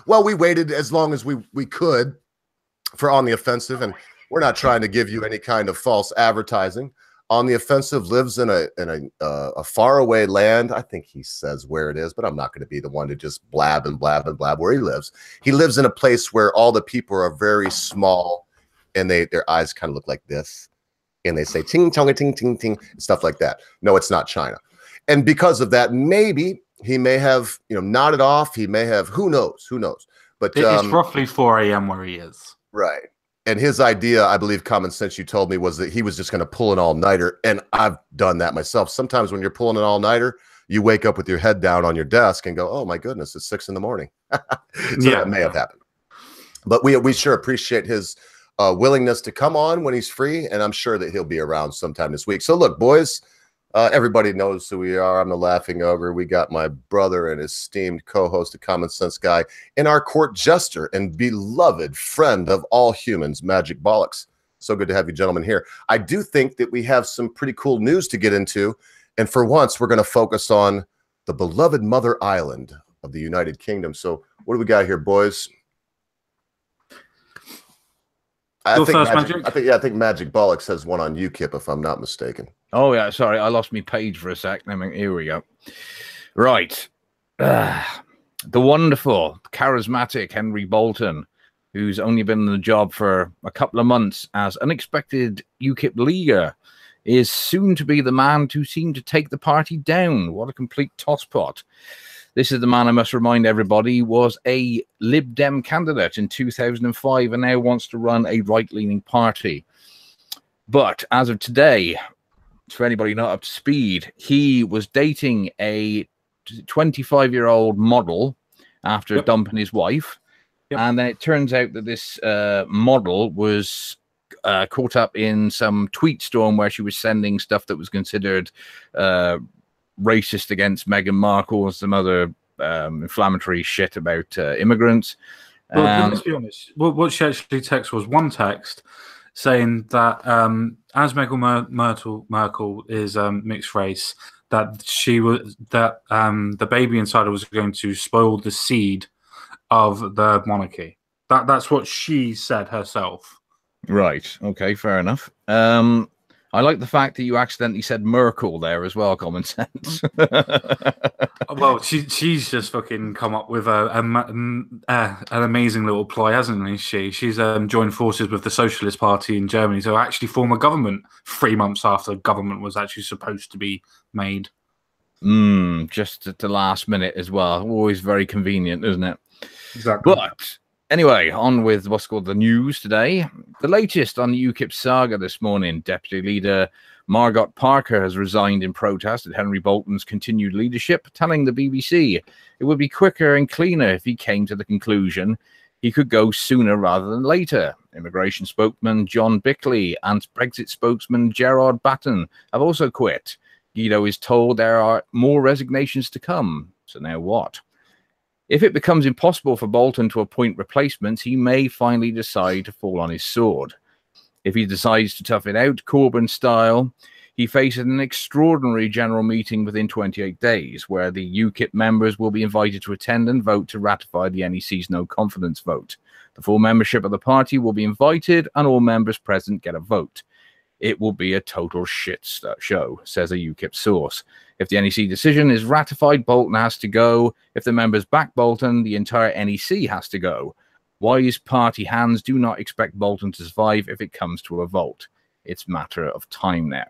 Well, we waited as long as we could for On the Offensive, and we're not trying to give you any kind of false advertising. On the Offensive lives in a faraway land. I think he says where it is, but I'm not going to be the one to just blab and blab and blab where he lives. He lives in a place where all the people are very small, and their eyes kind of look like this, and they say ting tonga ting ting ting, stuff like that. No, it's not China, and because of that, maybe he may have nodded off. He may have. Who knows? Who knows? But it's roughly 4 a.m. where he is. Right. And his idea, I believe, Common Sense, you told me, was that he was just going to pull an all-nighter. And I've done that myself. Sometimes when you're pulling an all-nighter, you wake up with your head down on your desk and go, oh, my goodness, it's 6 in the morning. That may have happened. But we sure appreciate his willingness to come on when he's free. And I'm sure that he'll be around sometime this week. So, look, boys, everybody knows who we are. I'm the Laughing Ogre. We got my brother and esteemed co-host, the Common Sense Guy, and our court jester and beloved friend of all humans, Magic Bollocks. So good to have you gentlemen here. I do think that we have some pretty cool news to get into. And for once, we're going to focus on the beloved Mother Island of the United Kingdom. So what do we got here, boys? I think Magic Bollocks has one on UKIP, if I'm not mistaken. Oh, yeah. Sorry, I lost my page for a sec. Here we go. Right. The wonderful, charismatic Henry Bolton, who's only been in the job for a couple of months as unexpected UKIP leader, is soon to be the man to seem to take the party down. What a complete tosspot. This is the man, I must remind everybody, was a Lib Dem candidate in 2005 and now wants to run a right-leaning party. But as of today, for anybody not up to speed, he was dating a 25-year-old model after dumping his wife. And then it turns out that this model was caught up in some tweet storm where she was sending stuff that was considered racist against Meghan Markle and some other inflammatory shit about immigrants. Well, let's be honest. What she actually texted was one text saying that as Meghan Markle is mixed race, that the baby inside her was going to spoil the seed of the monarchy. That's what she said herself. Right. Okay. Fair enough. I like the fact that you accidentally said Merkel there as well, Common Sense. Well, she's just fucking come up with an amazing little ploy, hasn't she? She's joined forces with the Socialist Party in Germany to actually form a government 3 months after government was actually supposed to be made. Just at the last minute as well. Always very convenient, isn't it? Exactly. But anyway, on with what's called the news today. The latest on the UKIP saga this morning. Deputy Leader Margot Parker has resigned in protest at Henry Bolton's continued leadership, telling the BBC it would be quicker and cleaner if he came to the conclusion he could go sooner rather than later. Immigration spokesman John Bickley and Brexit spokesman Gerard Batten have also quit. Guido is told there are more resignations to come. So now what? If it becomes impossible for Bolton to appoint replacements, he may finally decide to fall on his sword. If he decides to tough it out, Corbyn style, he faces an extraordinary general meeting within 28 days, where the UKIP members will be invited to attend and vote to ratify the NEC's no-confidence vote. The full membership of the party will be invited, and all members present get a vote. It will be a total shit show, says a UKIP source. If the NEC decision is ratified, Bolton has to go. If the members back Bolton, the entire NEC has to go. Wise party hands do not expect Bolton to survive if it comes to a vote. It's a matter of time now.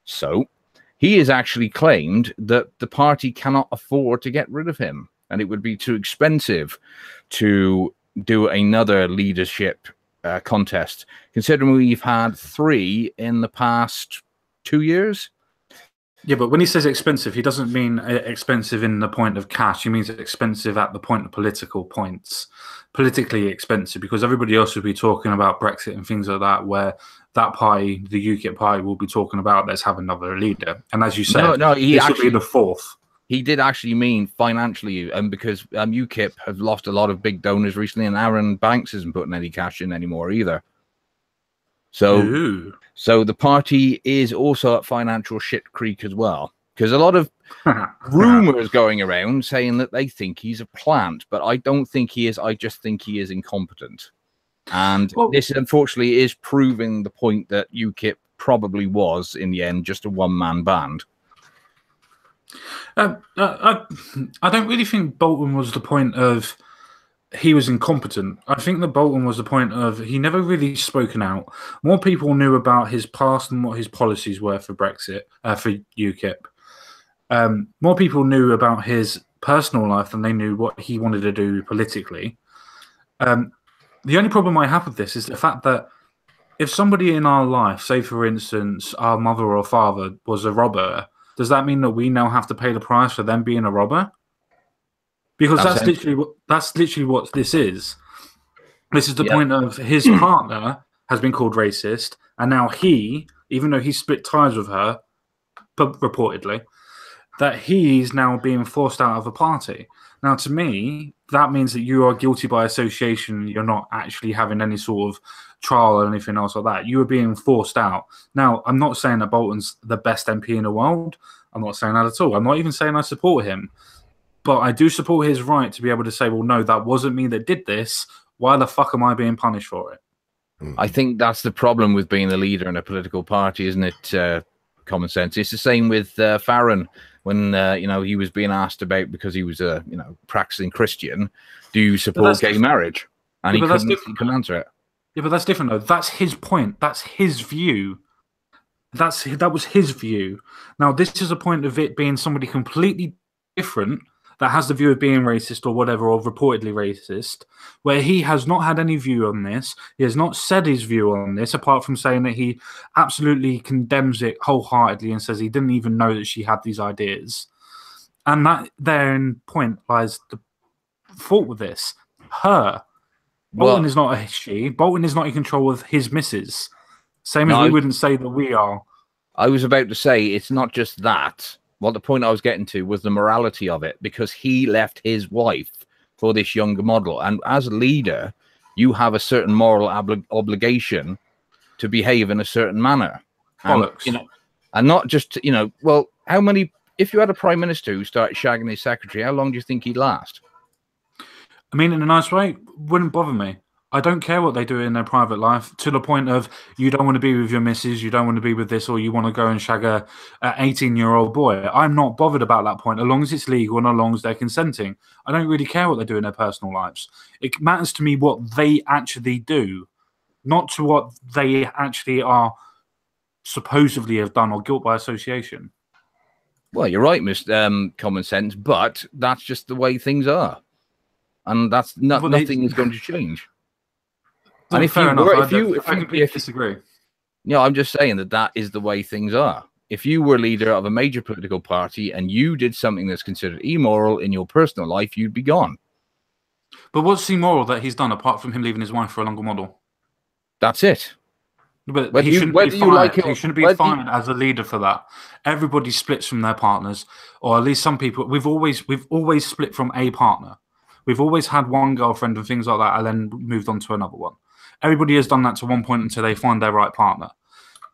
So, he has actually claimed that the party cannot afford to get rid of him, and it would be too expensive to do another leadership contest, considering we've had 3 in the past 2 years. Yeah, but when he says expensive, he doesn't mean expensive in the point of cash. He means expensive at the point of political points. Politically expensive, because everybody else will be talking about Brexit and things like that, where that party, the UKIP party, will be talking about let's have another leader. And as you said, this will be the 4th. He did actually mean financially, and because UKIP have lost a lot of big donors recently, and Aaron Banks isn't putting any cash in anymore either. So the party is also at financial shit creek as well, because a lot of rumors going around saying that they think he's a plant, but I don't think he is. I just think he is incompetent. And this, unfortunately, is proving the point that UKIP probably was, in the end, just a one-man band. I don't really think Bolton was the point of he was incompetent. I think that Bolton was the point of he never really spoken out. More people knew about his past and what his policies were for Brexit, for UKIP. More people knew about his personal life than they knew what he wanted to do politically. The only problem I have with this is the fact that if somebody in our life, say for instance, our mother or father was a robber, does that mean that we now have to pay the price for them being a robber? Because that's literally what this is. This is the point of his partner has been called racist, and now he, even though he split ties with her, reportedly, that he's now being forced out of a party. Now, to me, that means that you are guilty by association. You're not actually having any sort of trial or anything else like that. You are being forced out. Now, I'm not saying that Bolton's the best MP in the world. I'm not saying that at all. I'm not even saying I support him. But I do support his right to be able to say, well, no, that wasn't me that did this. Why the fuck am I being punished for it? I think that's the problem with being a leader in a political party, isn't it? Common sense. It's the same with Farron when he was being asked about, because he was a practicing Christian, do you support gay marriage? And he couldn't answer it. Yeah, but that's different though. That's his point. That's his view. That was his view. Now this is a point of it being somebody completely different that has the view of being racist or whatever, or reportedly racist, where he has not had any view on this. He has not said his view on this, apart from saying that he absolutely condemns it wholeheartedly and says he didn't even know that she had these ideas. And that therein point lies the fault with this. Her. Bolton is not a she. Bolton is not in control of his missus. Same as we wouldn't say that we are. I was about to say, it's not just that. Well, the point I was getting to was the morality of it, because he left his wife for this younger model. And as a leader, you have a certain moral obligation to behave in a certain manner. And, and not just, well, how many, if you had a prime minister who started shagging his secretary, how long do you think he'd last? I mean, in a nice way, wouldn't bother me. I don't care what they do in their private life, to the point of you don't want to be with your missus, you don't want to be with this, or you want to go and shag a 18-year-old boy. I'm not bothered about that point, as long as it's legal and as long as they're consenting. I don't really care what they do in their personal lives. It matters to me what they actually do, not to what they actually are supposedly have done or guilt by association. Well, you're right, Mr. Common Sense, but that's just the way things are. And that's nothing is going to change. And if you disagree. I'm just saying that is the way things are. If you were leader of a major political party and you did something that's considered immoral in your personal life, you'd be gone. But what's immoral that he's done apart from him leaving his wife for a longer model? That's it. But he shouldn't be fired. He shouldn't be fired as a leader for that. Everybody splits from their partners, or at least some people. We've always split from a partner. We've always had one girlfriend and things like that, and then moved on to another one. Everybody has done that to one point until they find their right partner.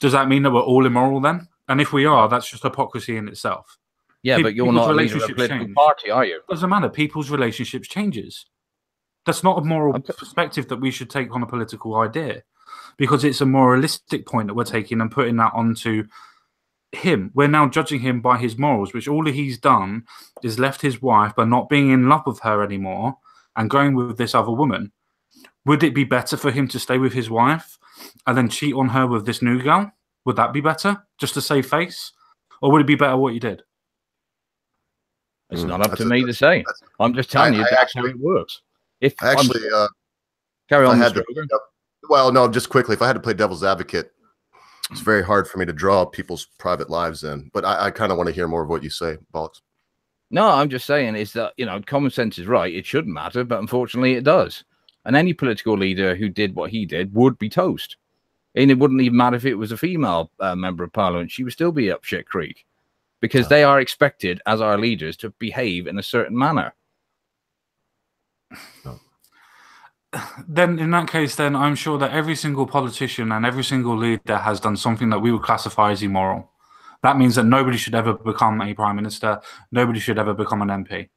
Does that mean that we're all immoral then? And if we are, that's just hypocrisy in itself. Yeah, but you're not a leader of a political party, are you? Doesn't matter. People's relationships changes. That's not a moral perspective that we should take on a political idea, because it's a moralistic point that we're taking and putting that onto him. We're now judging him by his morals, which all he's done is left his wife by not being in love with her anymore and going with this other woman. Would it be better for him to stay with his wife and then cheat on her with this new girl? Would that be better, just to save face? Or would it be better what you did? It's not up to me to say. I'm just telling you that's how it works. Carry on. Well, no, just quickly, if I had to play devil's advocate, it's very hard for me to draw people's private lives in. But I kind of want to hear more of what you say, Bollocks. No, I'm just saying is that, common sense is right. It shouldn't matter, but unfortunately it does. And any political leader who did what he did would be toast. And it wouldn't even matter if it was a female member of parliament. She would still be up shit creek, because they are expected as our leaders to behave in a certain manner. Then in that case, then I'm sure that every single politician and every single leader has done something that we would classify as immoral. That means that nobody should ever become a prime minister. Nobody should ever become an MP.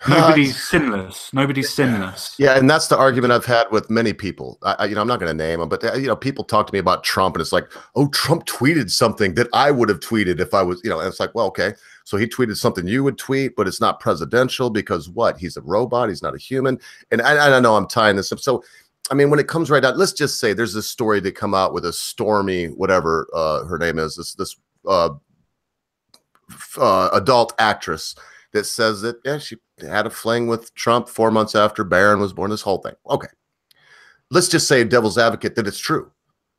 Nobody's sinless. Nobody's sinless. Yeah, and that's the argument I've had with many people. I'm not going to name them, but people talk to me about Trump, and it's like, oh, Trump tweeted something that I would have tweeted if I was, and it's like, well, okay, so he tweeted something you would tweet, but it's not presidential because what? He's a robot. He's not a human. And I know I'm tying this up. So, I mean, when it comes right out, let's just say there's this story that come out with a Stormy, whatever her name is, this adult actress that says that, yeah, she had a fling with Trump 4 months after Barron was born, this whole thing. Okay. Let's just say, devil's advocate, that it's true.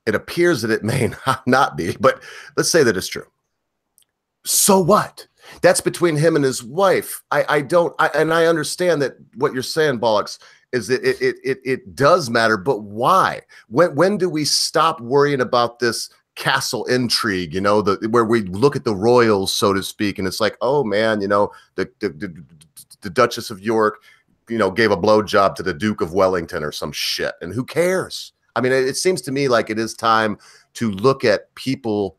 It appears that it may not be, but let's say that it's true. So what? That's between him and his wife. I understand that what you're saying, Bollocks, is that it does matter, but why? When do we stop worrying about this castle intrigue, where we look at the royals, so to speak, and it's like, oh man, the Duchess of York, gave a blowjob to the Duke of Wellington or some shit, and who cares? I mean, it seems to me like it is time to look at people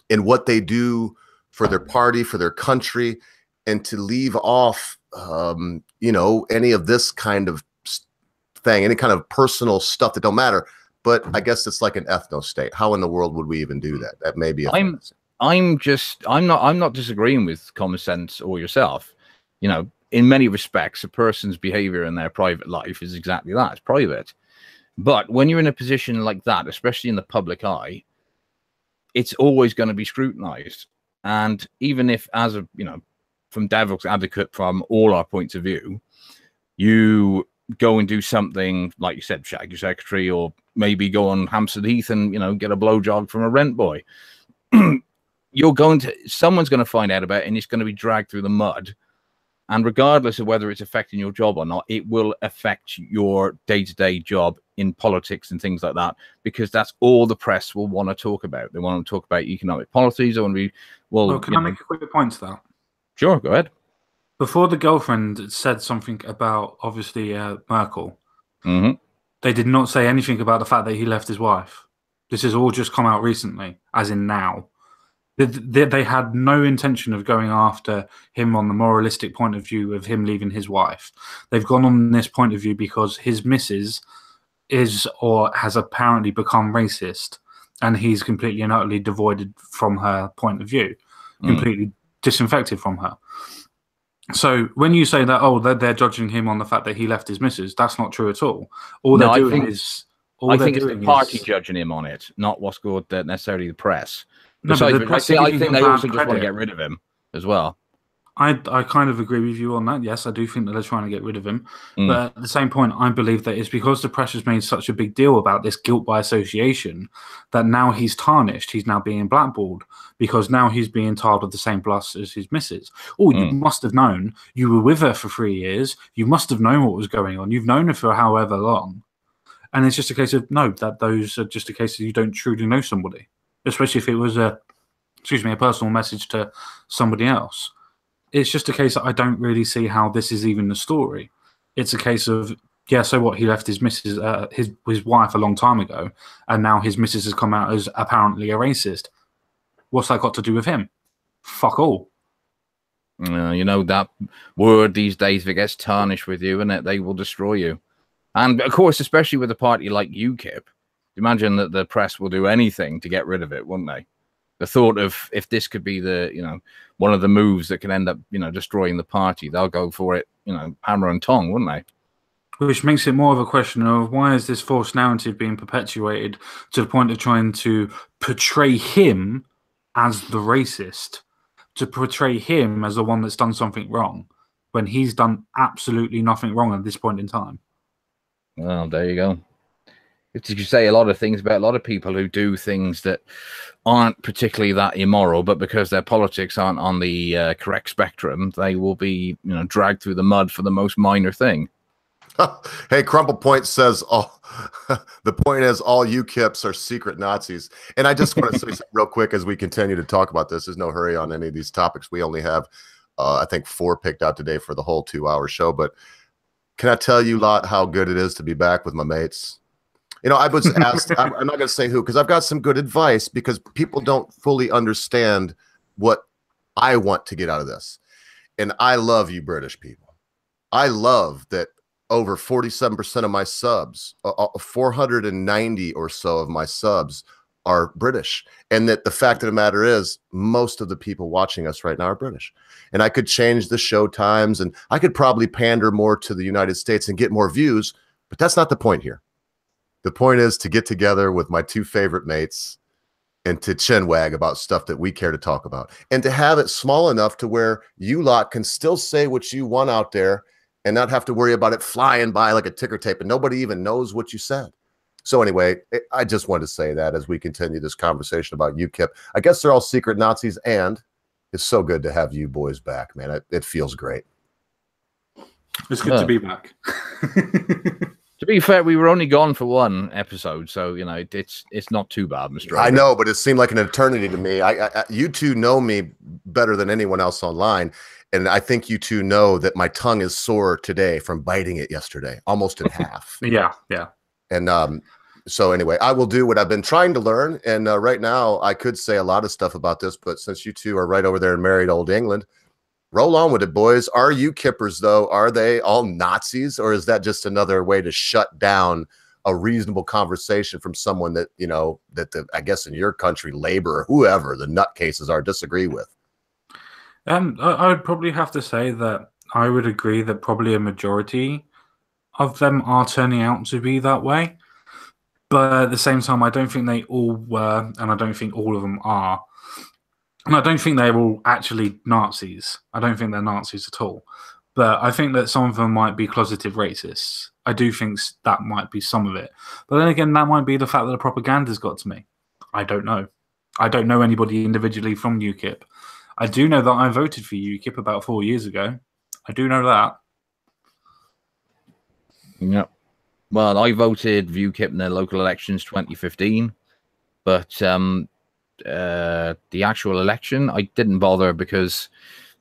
and what they do for their party, for their country, and to leave off, any of this kind of thing, any kind of personal stuff that don't matter. But I guess it's like an ethno state. How in the world would we even do that? That may be. I'm not disagreeing with Common Sense or yourself. In many respects, a person's behavior in their private life is exactly that. It's private. But when you're in a position like that, especially in the public eye, it's always going to be scrutinized. And even if, from devil's advocate, from all our points of view, you go and do something like you said, shag your secretary, or maybe go on Hampstead Heath and get a blowjob from a rent boy. Someone's going to find out about it, and it's going to be dragged through the mud. And regardless of whether it's affecting your job or not, it will affect your day-to-day job in politics and things like that, because that's all the press will want to talk about. They want to talk about economic policies. They want to be, can I make a quick point to that? Sure, go ahead. Before the girlfriend said something about, obviously, Merkel, mm-hmm. They did not say anything about the fact that he left his wife. This has all just come out recently, as in now. They had no intention of going after him on the moralistic point of view of him leaving his wife. They've gone on this point of view because his missus is or has apparently become racist, and he's completely and utterly devoided from her point of view, completely disinfected from her. So when you say that, they're judging him on the fact that he left his missus, that's not true at all. I think it's the party judging him on it, not what's called necessarily the press. No, but the press I think they also just want to get rid of him as well. I kind of agree with you on that. Yes, I do think that they're trying to get rid of him. But at the same point, I believe that it's because the press has made such a big deal about this guilt by association that now he's tarnished. He's now being blackballed because now he's being tarred with the same plus as his missus. Oh, you must have known. You were with her for 3 years. You must have known what was going on. You've known her for however long. And it's just a case of, no, that those are just a case of you don't truly know somebody, especially if it was a personal message to somebody else. It's just a case that I don't really see how this is even the story. It's a case of, yeah, so what? He left his missus, his wife a long time ago, and now his missus has come out as apparently a racist. What's that got to do with him? Fuck all. That word these days, if it gets tarnished with you, and they will destroy you. And of course, especially with a party like UKIP, imagine that the press will do anything to get rid of it, wouldn't they? The thought of if this could be the, one of the moves that can end up, destroying the party, they'll go for it, hammer and tong, wouldn't they? Which makes it more of a question of why is this false narrative being perpetuated to the point of trying to portray him as the racist, to portray him as the one that's done something wrong, when he's done absolutely nothing wrong at this point in time. Well, there you go. Did you say a lot of things about a lot of people who do things that aren't particularly that immoral, but because their politics aren't on the correct spectrum, they will be, dragged through the mud for the most minor thing. Hey, Crumple Point says, the point is all UKIPs are secret Nazis. And I just want to say something real quick as we continue to talk about this. There's no hurry on any of these topics. We only have, I think, 4 picked out today for the whole 2-hour show. But can I tell you, Lot, how good it is to be back with my mates? You know, I was asked, I'm not going to say who, because I've got some good advice, because people don't fully understand what I want to get out of this. And I love you British people. I love that over 47% of my subs, 490 or so of my subs are British. And that the fact of the matter is, most of the people watching us right now are British. And I could change the show times, and I could probably pander more to the United States and get more views, but that's not the point here. The point is to get together with my two favorite mates and to chinwag about stuff that we care to talk about, and to have it small enough to where you lot can still say what you want out there and not have to worry about it flying by like a ticker tape and nobody even knows what you said. So anyway, I just wanted to say that as we continue this conversation about UKIP. I guess they're all secret Nazis, and it's so good to have you boys back, man. It feels great. It's good to be back. To be fair, we were only gone for one episode, so you know it's not too bad, Mr. I know, but it seemed like an eternity to me. You two know me better than anyone else online, and I think you two know that my tongue is sore today from biting it yesterday, almost in half. Yeah. And so anyway, I will do what I've been trying to learn, and right now I could say a lot of stuff about this, but since you two are right over there in merry old England, roll on with it, boys. Are you kippers, though? Are they all Nazis, or is that just another way to shut down a reasonable conversation from someone that, you know, that I guess in your country, Labor or whoever the nutcases are disagree with? I would probably have to say that I would agree that probably a majority of them are turning out to be that way. But at the same time, I don't think they all were, and I don't think all of them are. And I don't think they're all actually Nazis. I don't think they're Nazis at all. But I think that some of them might be closeted racists. I do think that might be some of it. But then again, that might be the fact that the propaganda's got to me. I don't know. I don't know anybody individually from UKIP. I do know that I voted for UKIP about 4 years ago. I do know that. Yeah. Well, I voted for UKIP in the local elections 2015. But the actual election, I didn't bother because,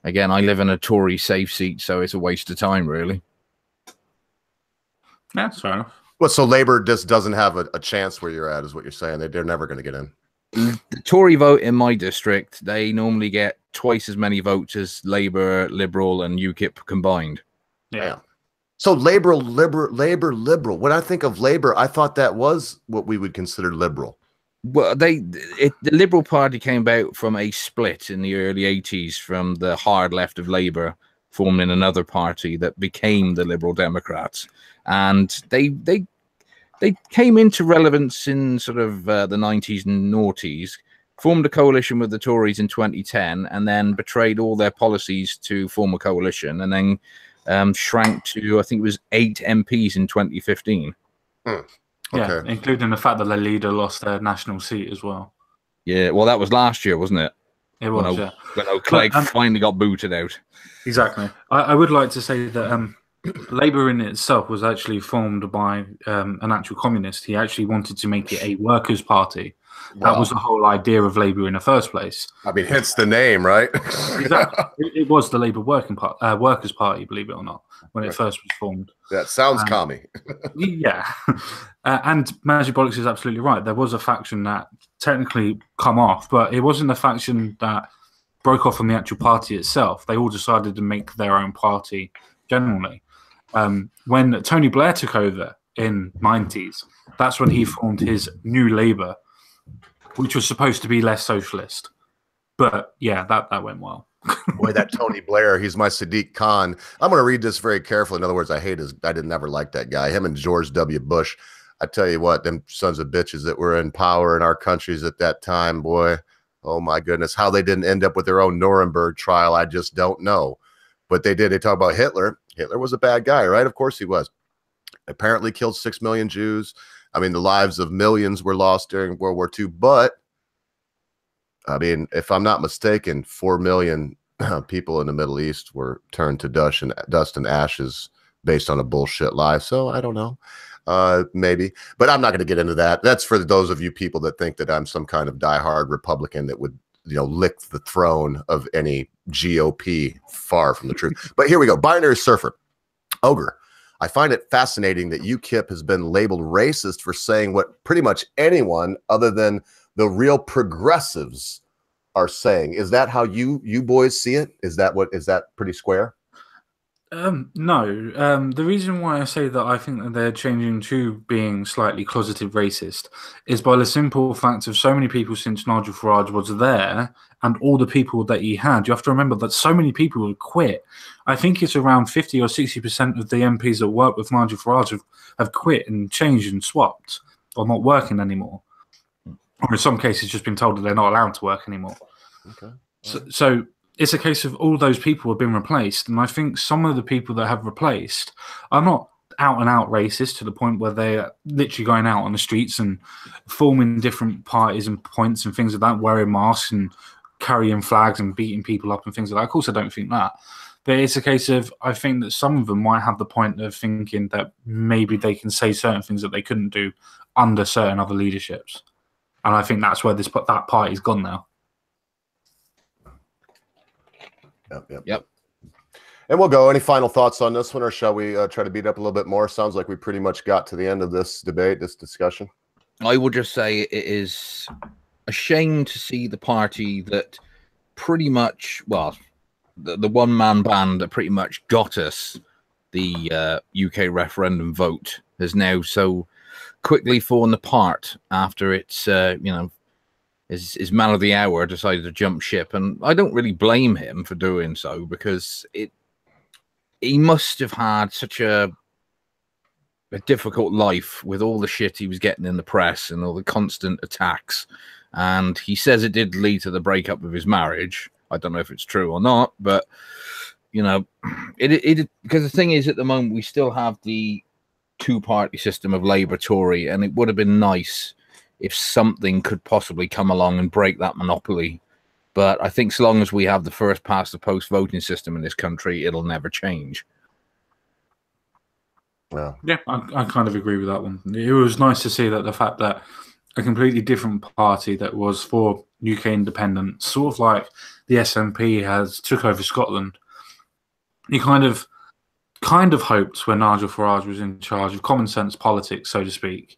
again, I live in a Tory safe seat, so it's a waste of time, really. Yeah, that's fair enough. Well, so Labor just doesn't have a chance where you're at, is what you're saying. They're never going to get in. The Tory vote in my district, they normally get twice as many votes as Labour, Liberal, and UKIP combined. Yeah. So Labor. When I think of Labor, I thought that was what we would consider liberal. Well, the Liberal Party came about from a split in the early 80s from the hard left of Labour, forming another party that became the Liberal Democrats. And they came into relevance in sort of the 90s and noughties, formed a coalition with the Tories in 2010, and then betrayed all their policies to form a coalition, and then shrank to, I think it was 8 MPs in 2015. Okay. Yeah, including the fact that the leader lost their national seat as well. Yeah, well, that was last year, wasn't it? It was, yeah. When O'Clegg finally got booted out. Exactly. I would like to say that Labour in itself was actually formed by an actual communist. He actually wanted to make it a workers' party. That was the whole idea of Labour in the first place. I mean, hence the name, right? Exactly. It was the Labour Workers' Party, believe it or not, when it first was formed. That sounds commie. Yeah. And Magic Bollocks is absolutely right. There was a faction that technically come off, but it wasn't a faction that broke off from the actual party itself. They all decided to make their own party generally. When Tony Blair took over in the 90s, that's when he formed his New Labour, which was supposed to be less socialist. But yeah, that went well. Boy, that Tony Blair, he's my Sadiq Khan. I'm going to read this very carefully. In other words, I didn't never like that guy. Him and George W. Bush. I tell you what, them sons of bitches that were in power in our countries at that time, boy, oh my goodness, how they didn't end up with their own Nuremberg trial, I just don't know. But they did. They talk about Hitler. Hitler was a bad guy, right? Of course he was. Apparently killed 6 million Jews. I mean, the lives of millions were lost during World War II. But, I mean, if I'm not mistaken, 4 million people in the Middle East were turned to dust and ashes based on a bullshit lie. So I don't know. Maybe. But I'm not going to get into that. That's for those of you people that think that I'm some kind of diehard Republican that would, you know, lick the throne of any GOP. Far from the truth. But here we go. Binary Surfer. Ogre. I find it fascinating that UKIP has been labeled racist for saying what pretty much anyone other than the real progressives are saying. Is that how you boys see it? Is that pretty square? No. The reason why I say that I think that they're changing to being slightly closeted racist is by the simple fact of so many people since Nigel Farage was there and all the people that he had. You have to remember that so many people have quit. I think it's around 50 or 60% of the MPs that work with Nigel Farage have quit and changed and swapped or not working anymore. Or in some cases just been told that they're not allowed to work anymore. Okay. So it's a case of all those people have been replaced, and I think some of the people that have replaced are not out and out racist to the point where they're literally going out on the streets and forming different parties and points and things like that, wearing masks and carrying flags and beating people up and things like that. Of course, I don't think that. But it's a case of, I think that some of them might have the point of thinking that maybe they can say certain things that they couldn't do under certain other leaderships. And I think that's where that party's gone now. Yep. And we'll go. Any final thoughts on this one, or shall we try to beat up a little bit more? Sounds like we pretty much got to the end of this debate, this discussion. I would just say it is a shame to see the party that pretty much, well, the one-man band that pretty much got us the UK referendum vote has now so quickly fallen apart after its, his man of the hour decided to jump ship. And I don't really blame him for doing so, because he must have had such a difficult life with all the shit he was getting in the press and all the constant attacks. And he says it did lead to the breakup of his marriage. I don't know if it's true or not, but because the thing is, at the moment we still have the two-party system of Labour Tory, and it would have been nice if something could possibly come along and break that monopoly. But I think so long as we have the first past the post voting system in this country, it'll never change. Well, yeah, I kind of agree with that one. It was nice to see that the fact that a completely different party that was for UK independence, sort of like the SNP has took over Scotland. You kind of hoped when Nigel Farage was in charge of common sense politics, so to speak,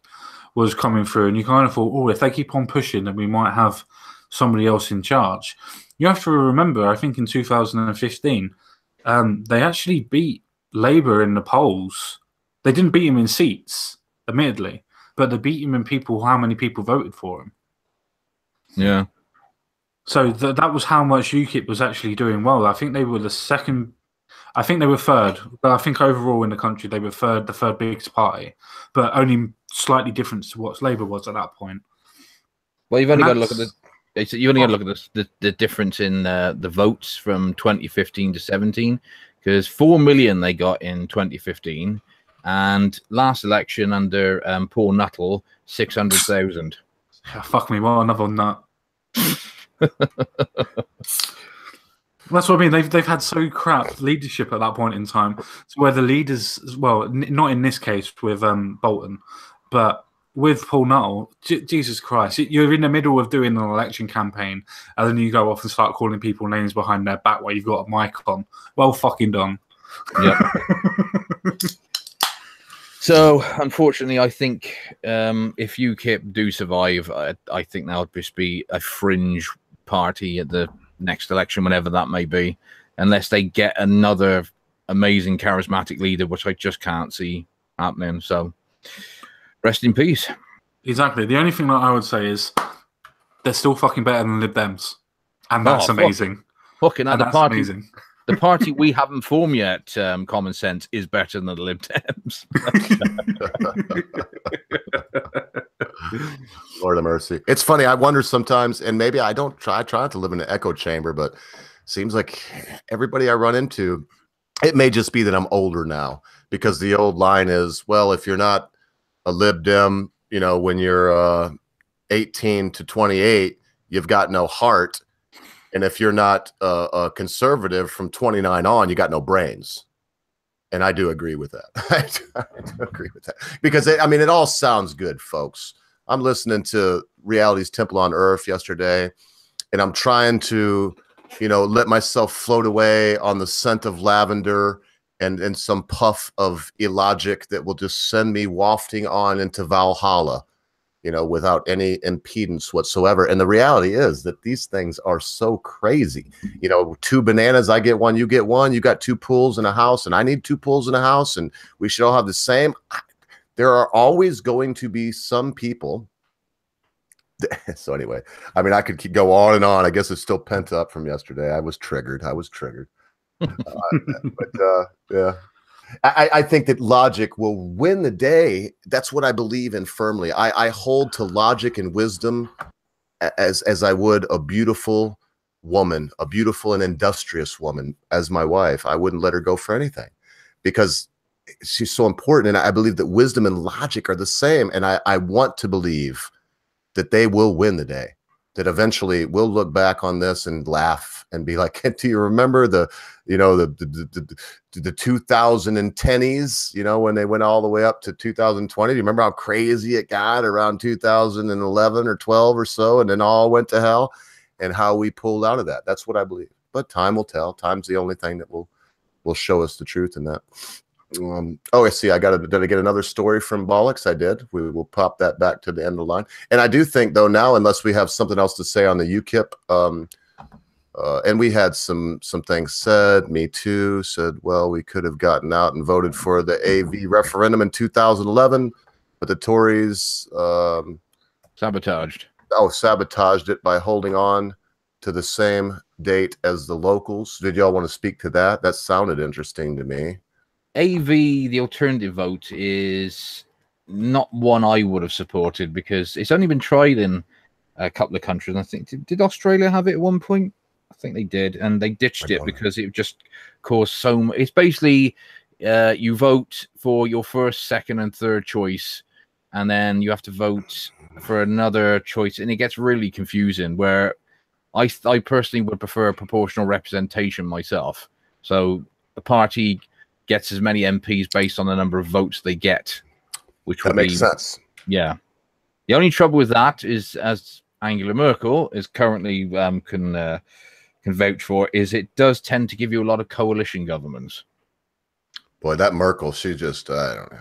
was coming through, and you kind of thought, oh, if they keep on pushing, then we might have somebody else in charge. You have to remember, I think in 2015, they actually beat Labour in the polls. They didn't beat him in seats, admittedly, but they beat him in people, how many people voted for him. Yeah. So that was how much UKIP was actually doing well. I think they were the second. I think they were third, but I think overall in the country they were the third biggest party, but only slightly different to what Labour was at that point. Well, you've only got to look at the difference in the votes from 2015 to 17, because 4 million they got in 2015, and last election under Paul Nuttall, 600,000. Fuck me, well, another nut. That's what I mean. They've had so crap leadership at that point in time, so where the leaders, well, not in this case with Bolton, but with Paul Nuttall, Jesus Christ, you're in the middle of doing an election campaign, and then you go off and start calling people names behind their back while you've got a mic on. Well, fucking done. Yep. So, unfortunately, I think if UKIP do survive, I think that would just be a fringe party at the next election, whenever that may be, unless they get another amazing charismatic leader, which I just can't see happening. So, rest in peace. Exactly. The only thing that I would say is they're still fucking better than Lib Dems, and that's amazing. Fucking and that's amazing. The party we haven't formed yet, Common Sense, is better than the Lib Dems. Lord of mercy. It's funny. I wonder sometimes, and maybe I try not to live in an echo chamber, but it seems like everybody I run into, it may just be that I'm older now, because the old line is, well, if you're not a Lib Dem, when you're 18 to 28, you've got no heart. And if you're not a conservative from 29 on, you got no brains. And I do agree with that. I do agree with that. Because, it all sounds good, folks. I'm listening to Reality's Temple on Earth yesterday, and I'm trying to, let myself float away on the scent of lavender and some puff of illogic that will just send me wafting on into Valhalla, you know, without any impedance whatsoever. And the reality is that these things are so crazy. You know, 2 bananas, I get one, you get one. You got 2 pools in a house, and I need 2 pools in a house, and we should all have the same. There are always going to be some people. So anyway, I mean, I could go on and on. I guess it's still pent up from yesterday. I was triggered. Yeah. I think that logic will win the day. That's what I believe in firmly. I hold to logic and wisdom as I would a beautiful woman, a beautiful and industrious woman as my wife. I wouldn't let her go for anything because she's so important. And I believe that wisdom and logic are the same. And I want to believe that they will win the day, that eventually we'll look back on this and laugh and be like, do you remember the 2010s, you know, when they went all the way up to 2020? Do you remember how crazy it got around 2011 or 12 or so, and then all went to hell, and how we pulled out of that? That's what I believe. But time will tell. Time's the only thing that will show us the truth in that. Oh, I see. Did I get another story from Bollocks? I did. We will pop that back to the end of the line. And I do think, though, now, unless we have something else to say on the UKIP, and we had some things said. Me Too said, well, we could have gotten out and voted for the AV referendum in 2011, but the Tories sabotaged it by holding on to the same date as the locals. Did y'all want to speak to that? That sounded interesting to me. AV, the alternative vote, is not one I would have supported because it's only been tried in a couple of countries. I think did Australia have it at one point? I think they did, and they ditched it because it just caused so much. It's basically you vote for your first, second, and third choice, and then you have to vote for another choice, and it gets really confusing. Where I personally would prefer proportional representation myself. So the party gets as many MPs based on the number of votes they get, which would makes sense. Yeah. The only trouble with that is, as Angela Merkel is currently can vouch for, is it does tend to give you a lot of coalition governments. Boy, that Merkel, she just, I don't know,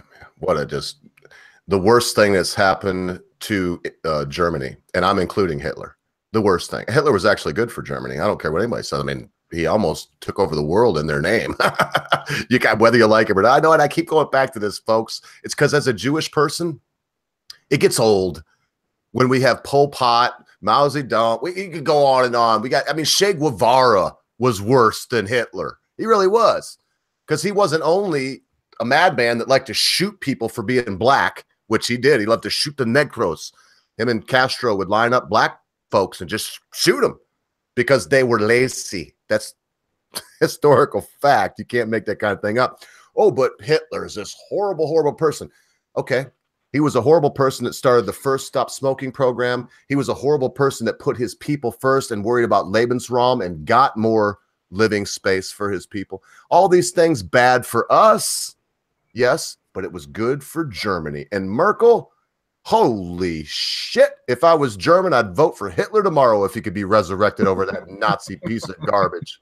the worst thing that's happened to Germany, and I'm including Hitler. The worst thing. Hitler was actually good for Germany. I don't care what anybody says. I mean, he almost took over the world in their name. You got, whether you like it or not. I know, and I keep going back to this, folks. It's because as a Jewish person, it gets old when we have Pol Pot, Mao Zedong. You could go on and on. Che Guevara was worse than Hitler. He really was, because he wasn't only a madman that liked to shoot people for being black, which he did. He loved to shoot the Negros. Him and Castro would line up black folks and just shoot them because they were lazy. That's historical fact. You can't make that kind of thing up. Oh, but Hitler is this horrible, horrible person. Okay. He was a horrible person that started the first stop smoking program. He was a horrible person that put his people first and worried about Lebensraum and got more living space for his people. All these things bad for us. Yes, but it was good for Germany. And Merkel, holy shit. If I was German, I'd vote for Hitler tomorrow if he could be resurrected over that Nazi piece of garbage.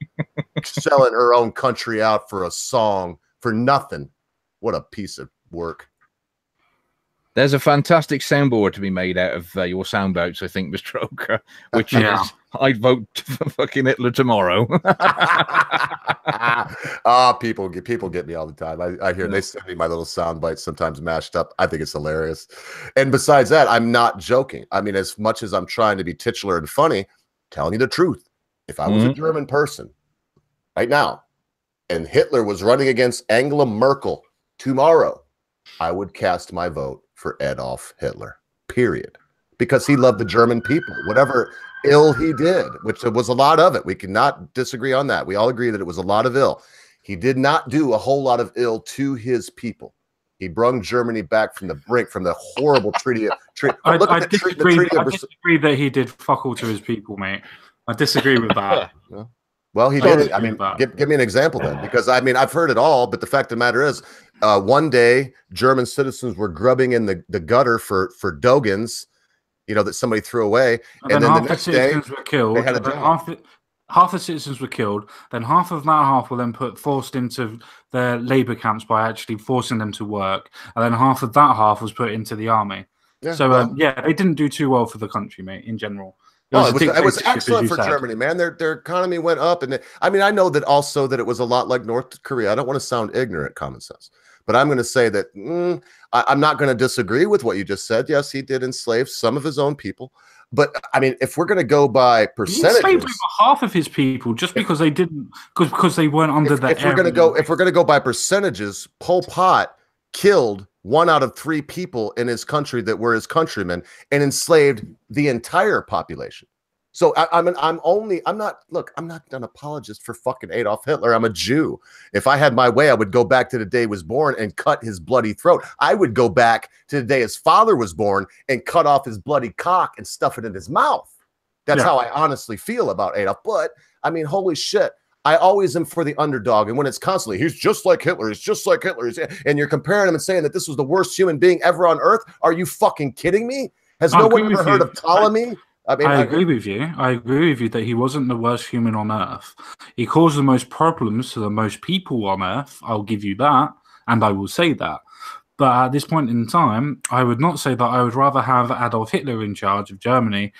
Selling her own country out for a song for nothing. What a piece of work. There's a fantastic soundboard to be made out of your soundbites, I think, Mr. Oker, which is, I'd vote for fucking Hitler tomorrow. People get me all the time. I hear they send me my little sound bites, sometimes mashed up. I think it's hilarious. And besides that, I'm not joking. I mean, as much as I'm trying to be titular and funny, telling you the truth. If I was a German person right now and Hitler was running against Angela Merkel tomorrow, I would cast my vote for Adolf Hitler, period. Because he loved the German people, whatever ill he did, which there was a lot of it. We cannot disagree on that. We all agree that it was a lot of ill. He did not do a whole lot of ill to his people. He brought Germany back from the brink, from the horrible treaty. I disagree that he did fuck all to his people, mate. I disagree with that. Well, he did it. I mean, give me an example then, because I mean, I've heard it all, but the fact of the matter is, one day German citizens were grubbing in the gutter for Dogans, that somebody threw away, and then the next day were killed. They had a job. half the citizens were killed. Then half of that half were then forced into their labor camps by actually forcing them to work, and then half of that half was put into the army. Yeah, So well, yeah, they didn't do too well for the country, mate. In general, well, it was dictatorship, as excellent you for said. Germany, man. Their economy went up, and I mean, I know that also that it was a lot like North Korea. I don't want to sound ignorant, common sense, but I'm going to say that I'm not going to disagree with what you just said. Yes, he did enslave some of his own people, but I mean, if we're going to go by percentages, he enslaved over half of his people just because they didn't, because they weren't under the. If we're going to go by percentages, Pol Pot killed 1 out of 3 people in his country that were his countrymen and enslaved the entire population. So I'm not an apologist for fucking Adolf Hitler. I'm a Jew. If I had my way, I would go back to the day he was born and cut his bloody throat. I would go back to the day his father was born and cut off his bloody cock and stuff it in his mouth. That's how I honestly feel about Adolf. But I mean, holy shit. I always am for the underdog. And when it's constantly, he's just like Hitler, he's just like Hitler, and you're comparing him and saying that this was the worst human being ever on earth, are you fucking kidding me? Has no one ever heard of Ptolemy? I agree with you. I agree with you that he wasn't the worst human on earth. He caused the most problems to the most people on earth. I'll give you that, and I will say that. But at this point in time, I would not say that I would rather have Adolf Hitler in charge of Germany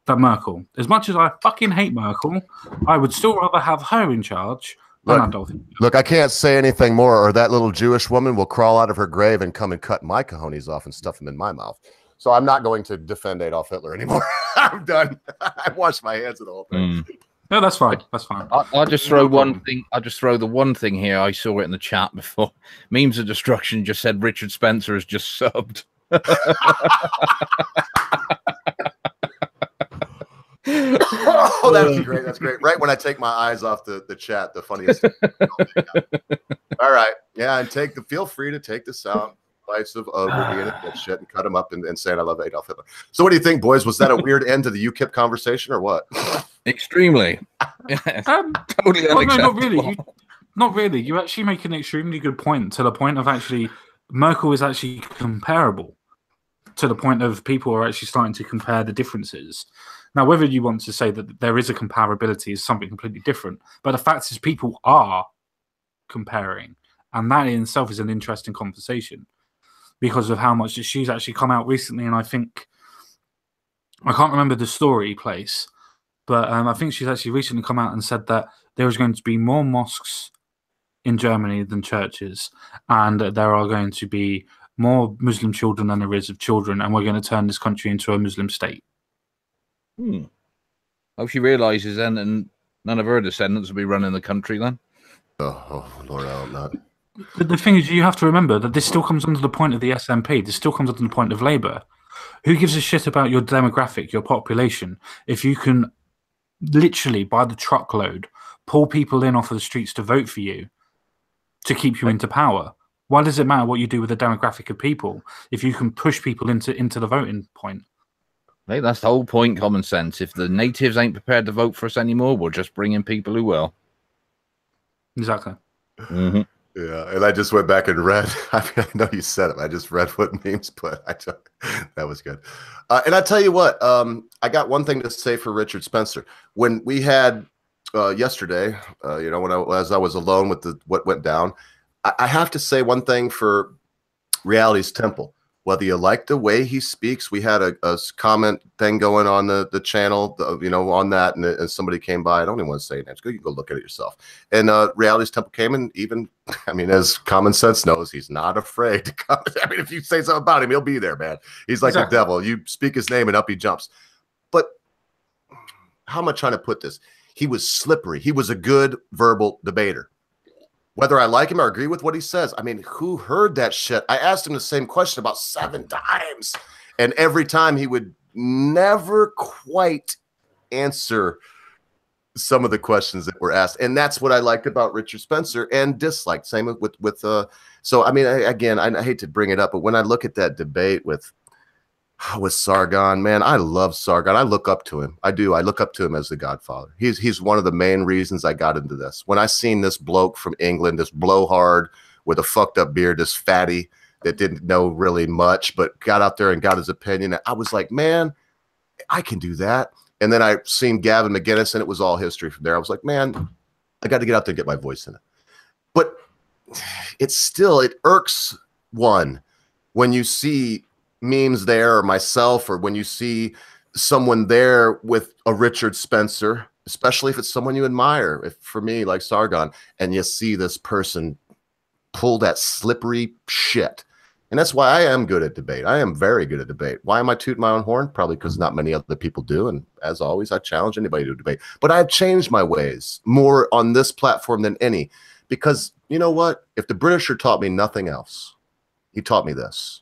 than Merkel. As much as I fucking hate Merkel, I would still rather have her in charge than Adolf Hitler. Look, I can't say anything more, or that little Jewish woman will crawl out of her grave and come and cut my cojones off and stuff them in my mouth. So I'm not going to defend Adolf Hitler anymore. I'm done. I washed my hands of the whole thing. No, that's fine. That's fine. I'll just throw one thing. I'll just throw the one thing here. I saw it in the chat before. Memes of Destruction just said Richard Spencer has just subbed. Oh, that'd be great. That's great. Right when I take my eyes off the chat, the funniest thing. All right. Yeah, and feel free to take the sound bites of Ogre being a shit and cut him up and saying I love Adolf Hitler. So what do you think, boys? Was that a weird end to the UKIP conversation or what? Extremely. Yes. Totally unacceptable. No, not really. You actually make an extremely good point, to the point of actually Merkel is actually comparable, to the point of people are actually starting to compare the differences. Now, whether you want to say that there is a comparability is something completely different. But the fact is people are comparing. And that in itself is an interesting conversation because of how much she's actually come out recently. And I think, I can't remember the story place, but I think she's actually recently come out and said that there is going to be more mosques in Germany than churches. And there are going to be more Muslim children than there is of children. And we're going to turn this country into a Muslim state. Hope she realizes then, and none of her descendants will be running the country then. Oh Lord, I hope not. But the thing is, you have to remember that this still comes under the point of the SNP. This still comes under the point of Labour. Who gives a shit about your demographic, your population, if you can literally, by the truckload, pull people in off of the streets to vote for you to keep you into power? Why does it matter what you do with the demographic of people if you can push people into the voting point? Hey, that's the whole point, common sense. If the natives ain't prepared to vote for us anymore, we'll just bring in people who will. Exactly. Mm-hmm. Yeah, and I just went back and read. I mean, I know you said it. I just read what memes put. That was good. And I tell you what, I got one thing to say for Richard Spencer. When we had yesterday, as I was alone with what went down, I have to say one thing for Reality's Temple. Whether you like the way he speaks, we had a comment thing going on the channel, on that, and somebody came by. I don't even want to say names. You can go look at it yourself. And Reality's Temple came in. Even, I mean, as common sense knows, he's not afraid to come. I mean, if you say something about him, he'll be there, man. He's like the devil. You speak his name and up he jumps. But how am I trying to put this? He was slippery. He was a good verbal debater. Whether I like him or agree with what he says, I mean, who heard that shit? I asked him the same question about 7 times, and every time he would never quite answer some of the questions that were asked. And that's what I liked about Richard Spencer and disliked. Same with so I mean, I hate to bring it up, but when I look at that debate with Sargon, man, I love Sargon. I look up to him. I do. I look up to him as the Godfather. He's one of the main reasons I got into this. When I seen this bloke from England, this blowhard with a fucked up beard, this fatty that didn't know really much, but got out there and got his opinion, I was like, man, I can do that. And then I seen Gavin McGinnis, and it was all history from there. I was like, man, I got to get out there and get my voice in it. But it irks one when you see memes there, or myself, or when you see someone there with a Richard Spencer, especially if it's someone you admire. If for me, like Sargon, and you see this person pull that slippery shit. And that's why I am good at debate. I am very good at debate. Why am I tooting my own horn? Probably because not many other people do. And as always, I challenge anybody to debate. But I've changed my ways more on this platform than any. Because you know what? If the Britisher taught me nothing else, he taught me this.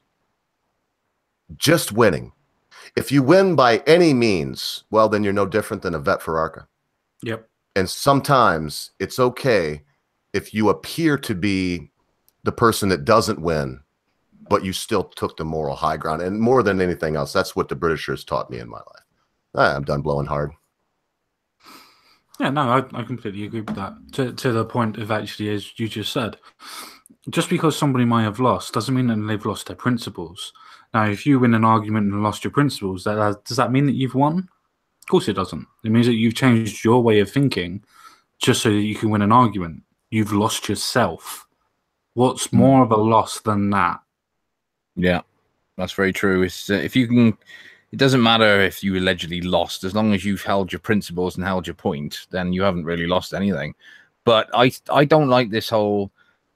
Just winning. If you win by any means, well, then you're no different than a vet for Arca. Yep. And sometimes it's okay if you appear to be the person that doesn't win, but you still took the moral high ground. And more than anything else, that's what the Britishers taught me in my life. I'm done blowing hard. Yeah, no, I completely agree with that. To the point of actually, as you just said, just because somebody might have lost doesn't mean that they've lost their principles. Now, if you win an argument and lost your principles, does that mean that you've won? Of course it doesn't. It means that you've changed your way of thinking just so that you can win an argument. You've lost yourself. What's more of a loss than that? Yeah, that's very true. It's if you can, it doesn't matter if you allegedly lost, as long as you've held your principles and held your point, then you haven't really lost anything. But I don't like this whole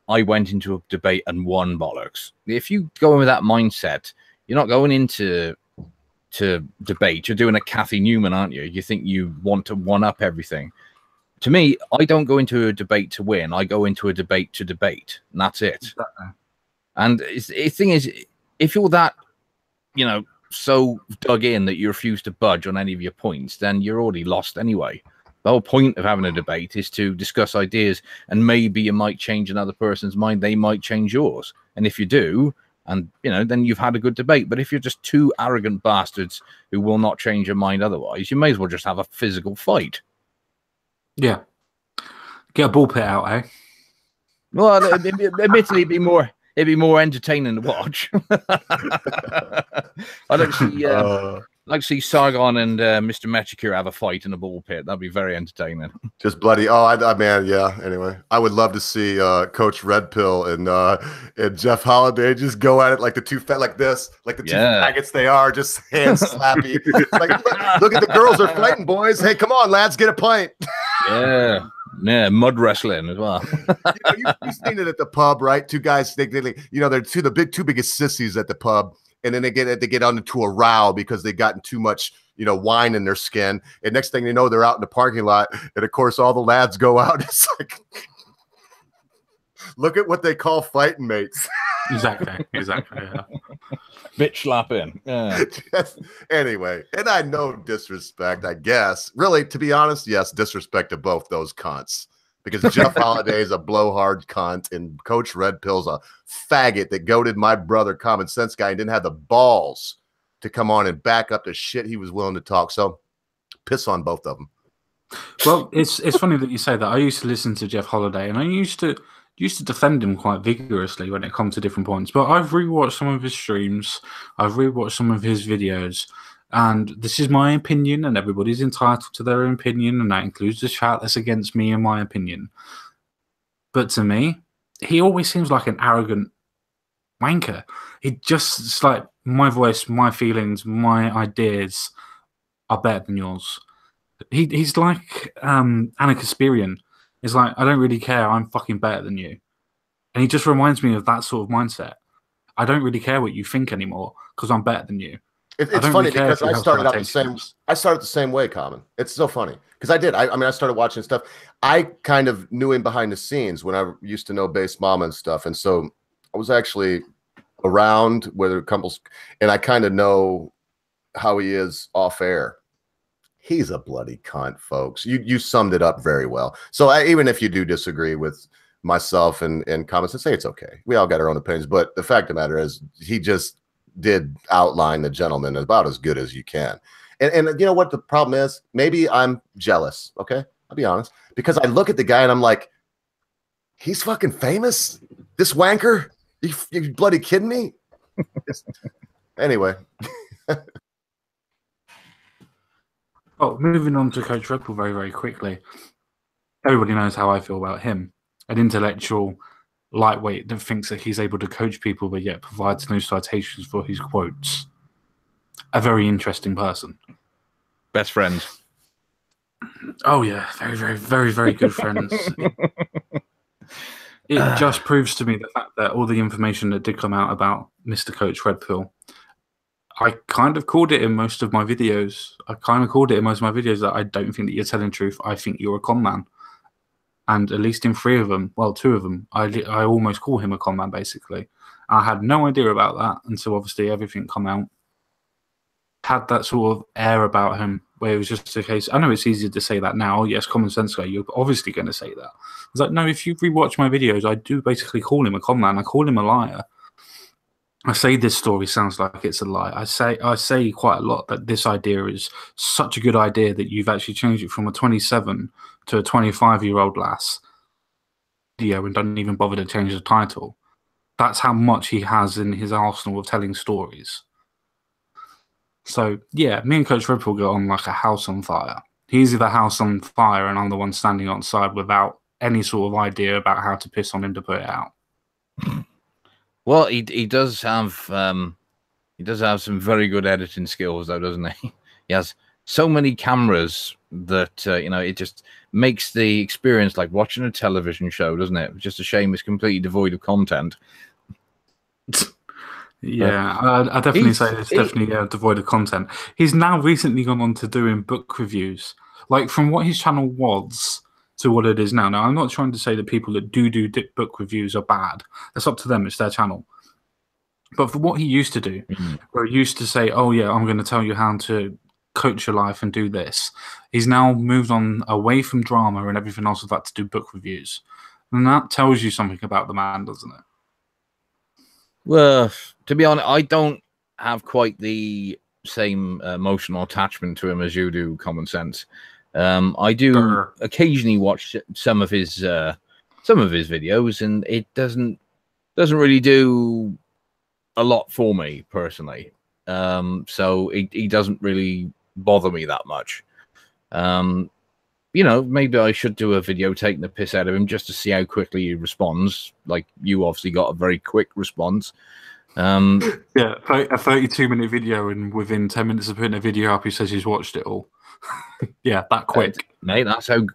I went into a debate and won bollocks. If you go in with that mindset, you're not going into debate. You're doing a Kathy Newman, aren't you? You think you want to one up everything. To me, I don't go into a debate to win. I go into a debate to debate, and that's it. Exactly. And the thing is, if you're that, so dug in that you refuse to budge on any of your points, then you're already lost anyway. The whole point of having a debate is to discuss ideas, and maybe you might change another person's mind. They might change yours. And if you do, and then you've had a good debate. But if you're just two arrogant bastards who will not change your mind otherwise, you may as well just have a physical fight. Yeah. Get a ball pit out, eh? Well, admittedly, it'd be more entertaining to watch. I'd like to see Sargon and Mr. Mechikir have a fight in a ball pit. That'd be very entertaining. Just bloody. Oh, man, yeah. Anyway, I would love to see Coach Red Pill and Jeff Holiday just go at it like the two like this, like the two faggots they are, just hand slappy. Like, look at the girls are fighting, boys. Hey, come on, lads, get a pint. Yeah. Yeah, mud wrestling as well. You've seen it at the pub, right? Two guys, they're the two biggest sissies at the pub, and then they get into a row because they gotten too much, wine in their skin. And next thing you know, they're out in the parking lot, and of course, all the lads go out. It's like, look at what they call fighting mates. Exactly. Yeah. Bitch slapping. Yeah. Anyway, and I know disrespect, I guess. Really, to be honest, yes, disrespect to both those cunts. Because Jeff Holiday is a blowhard cunt, and Coach Red Pill's a faggot that goaded my brother Common Senseguy and didn't have the balls to come on and back up the shit he was willing to talk. So piss on both of them. Well, it's funny that you say that. I used to listen to Jeff Holiday, and I used to defend him quite vigorously when it comes to different points. But I've rewatched some of his streams, I've rewatched some of his videos, and this is my opinion, and everybody's entitled to their own opinion, and that includes the chat that's against me and my opinion. But to me, he always seems like an arrogant wanker. It's like, my voice, my feelings, my ideas are better than yours. He's like Anna Kasparian. It's like, I don't really care. I'm fucking better than you. And he just reminds me of that sort of mindset. I don't really care what you think anymore because I'm better than you. It's funny because I started out the same. I started the same way, Common. It's so funny because I did. I started watching stuff. I kind of knew him behind the scenes when I used to know Base Mama and stuff, and so I was actually around where couples, and I kind of know how he is off air. He's a bloody cunt, folks. You summed it up very well. So even if you do disagree with myself and Common Sense, say it's okay. We all got our own opinions. But the fact of the matter is, he just did outline the gentleman about as good as you can. And you know what the problem is? Maybe I'm jealous, okay? I'll be honest. Because I look at the guy and I'm like, he's fucking famous? This wanker? You bloody kidding me? Anyway. Oh, moving on to Coach Red Bull very, very quickly. Everybody knows how I feel about him. An intellectual lightweight that thinks that he's able to coach people, but yet provides no citations for his quotes. A very interesting person. Best friends. Oh yeah, very, very, very, very good friends. It just proves to me the fact that all the information that did come out about Mr. Coach Red Pill, I kind of called it in most of my videos. That I don't think that you're telling the truth. I think you're a con man. And at least in 3 of them, well, 2 of them, I almost call him a con man, basically. I had no idea about that until obviously everything come out. Had that sort of air about him where it was just a case. I know it's easier to say that now. Yes, Common Senseguy, you're obviously going to say that. It's like, no, if you rewatch my videos, I do basically call him a con man. I call him a liar. I say this story sounds like it's a lie. I say quite a lot that this idea is such a good idea that you've actually changed it from a 27 to a 25-year-old lass video and don't even bother to change the title. That's how much he has in his arsenal of telling stories. So, yeah, me and Coach Red Bull got on like a house on fire. He's the house on fire and I'm the one standing outside without any sort of idea about how to piss on him to put it out. Well, he does have some very good editing skills, though, doesn't he? He has so many cameras that it just makes the experience like watching a television show, doesn't it? Just a shame it's completely devoid of content. Yeah, I definitely say it's definitely devoid of content. He's now recently gone on to doing book reviews. Like, from what his channel was to what it is now. Now, I'm not trying to say that people that do book reviews are bad. That's up to them. It's their channel. But for what he used to do, where he used to say, oh, yeah, I'm going to tell you how to coach your life and do this, he's now moved on away from drama and everything else of that to do book reviews. And that tells you something about the man, doesn't it? Well, to be honest, I don't have quite the same emotional attachment to him as you do, Common Sense. I do occasionally watch some of his videos, and it doesn't really do a lot for me personally. So he doesn't really bother me that much. Maybe I should do a video taking the piss out of him just to see how quickly he responds. Like, you obviously got a very quick response. Yeah, a 32-minute video, and within 10 minutes of putting a video up, he says he's watched it all. Yeah, that quick. Mate, that's how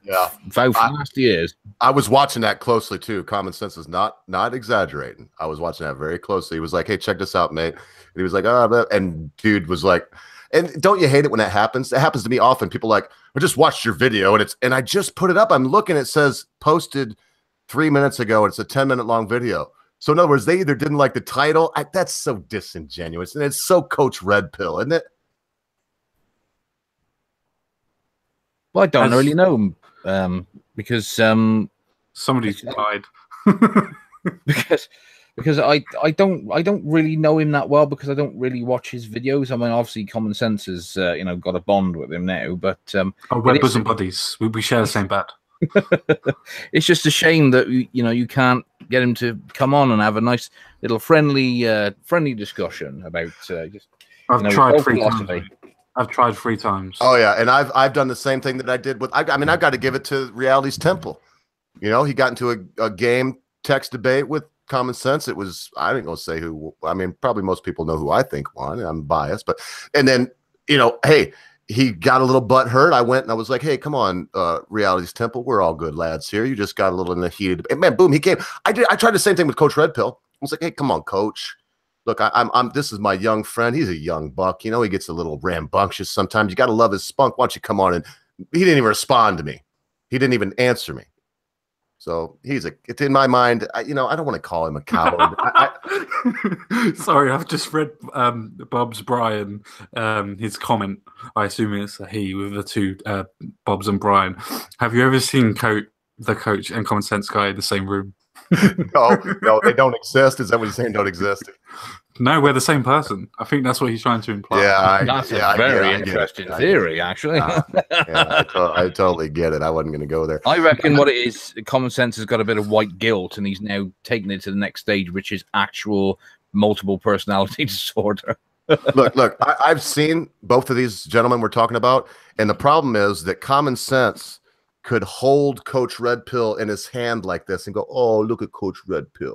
fast he is. I was watching that closely, too. Common Sense is not exaggerating. I was watching that very closely. He was like, hey, check this out, mate. And he was like, oh, and dude was like, and don't you hate it when that happens? It happens to me often. People are like, I just watched your video, and I just put it up. I'm looking, it says posted 3 minutes ago. It's a 10-minute long video. So in other words, they either didn't like the title. That's so disingenuous, and it's so Coach Red Pill, isn't it? Well, I don't really know him because somebody's died. because I don't really know him that well, because I don't really watch his videos. I mean, obviously, Common Sense has got a bond with him now, but we're bosom buddies. We share the same bed. It's just a shame that you can't get him to come on and have a nice little friendly discussion about I've tried 3 times. I've tried 3 times. Oh yeah, and I've done the same thing that I did with. I mean, I've got to give it to Reality's Temple. He got into a game text debate with Common Sense. It was, I ain't gonna say who. I mean, probably most people know who I think won. I'm biased, but and then hey, he got a little butt hurt. I went and I was like, hey, come on, Reality's Temple. We're all good lads here. You just got a little in the heated. And man, boom, he came. I tried the same thing with Coach Red Pill. I was like, hey, come on, Coach. Look, I'm. This is my young friend. He's a young buck. He gets a little rambunctious sometimes. You got to love his spunk. Why don't you come on? And he didn't even respond to me. He didn't even answer me. So it's in my mind. I don't want to call him a coward. Sorry, I've just read Bob's Brian, his comment. I assume it's a he with the 2 Bobs and Brian. Have you ever seen the coach and Common Senseguy in the same room? No, they don't exist. Is that what you're saying? Don't exist? No, we're the same person. I think that's what he's trying to imply. Yeah, that's a very interesting theory, actually. I totally get it. I wasn't going to go there. I reckon what it is, Common Sense has got a bit of white guilt, and he's now taking it to the next stage, which is actual multiple personality disorder. Look, I've seen both of these gentlemen we're talking about, and the problem is that Common Sense could hold Coach Red Pill in his hand like this and go, "Oh, look at Coach Red Pill.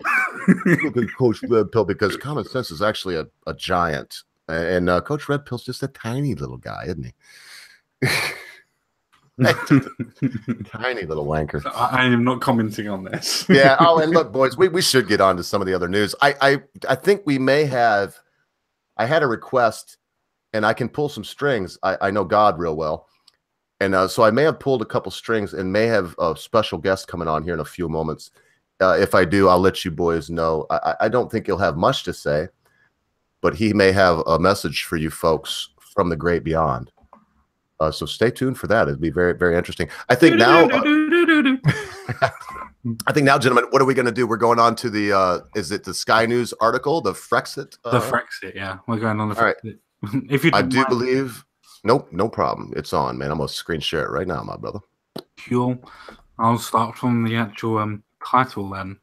Look at Coach Red Pill," because Common Sense is actually a giant. And Coach Red Pill's just a tiny little guy, isn't he? Tiny little wanker. I am not commenting on this. Yeah. Oh, and look, boys, we should get on to some of the other news. I think we may have. I had a request, and I can pull some strings. I know God real well, and so I may have pulled a couple strings, and may have a special guest coming on here in a few moments. If I do, I'll let you boys know. I don't think he'll have much to say, but he may have a message for you folks from the great beyond. So stay tuned for that. It'll be very, very interesting. I think now, gentlemen, what are we going to do? We're going on to the, is it the Sky News article, the Frexit? The Frexit, yeah. We're going on the Frexit. Right. If you I do believe, nope, no problem. It's on, man. I'm going to screen share it right now, my brother. Cool. I'll start from the actual title then.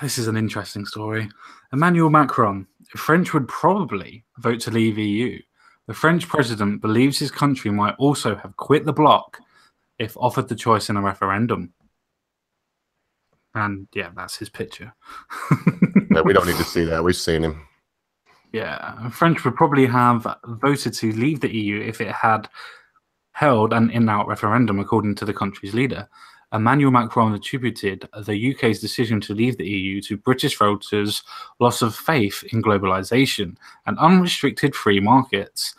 This is an interesting story. Emmanuel Macron. French would probably vote to leave EU. The French president believes his country might also have quit the bloc if offered the choice in a referendum. And yeah, that's his picture. Yeah, we don't need to see that. We've seen him. Yeah, French would probably have voted to leave the EU if it had held an in-out referendum, according to the country's leader. Emmanuel Macron attributed the UK's decision to leave the EU to British voters' loss of faith in globalisation and unrestricted free markets.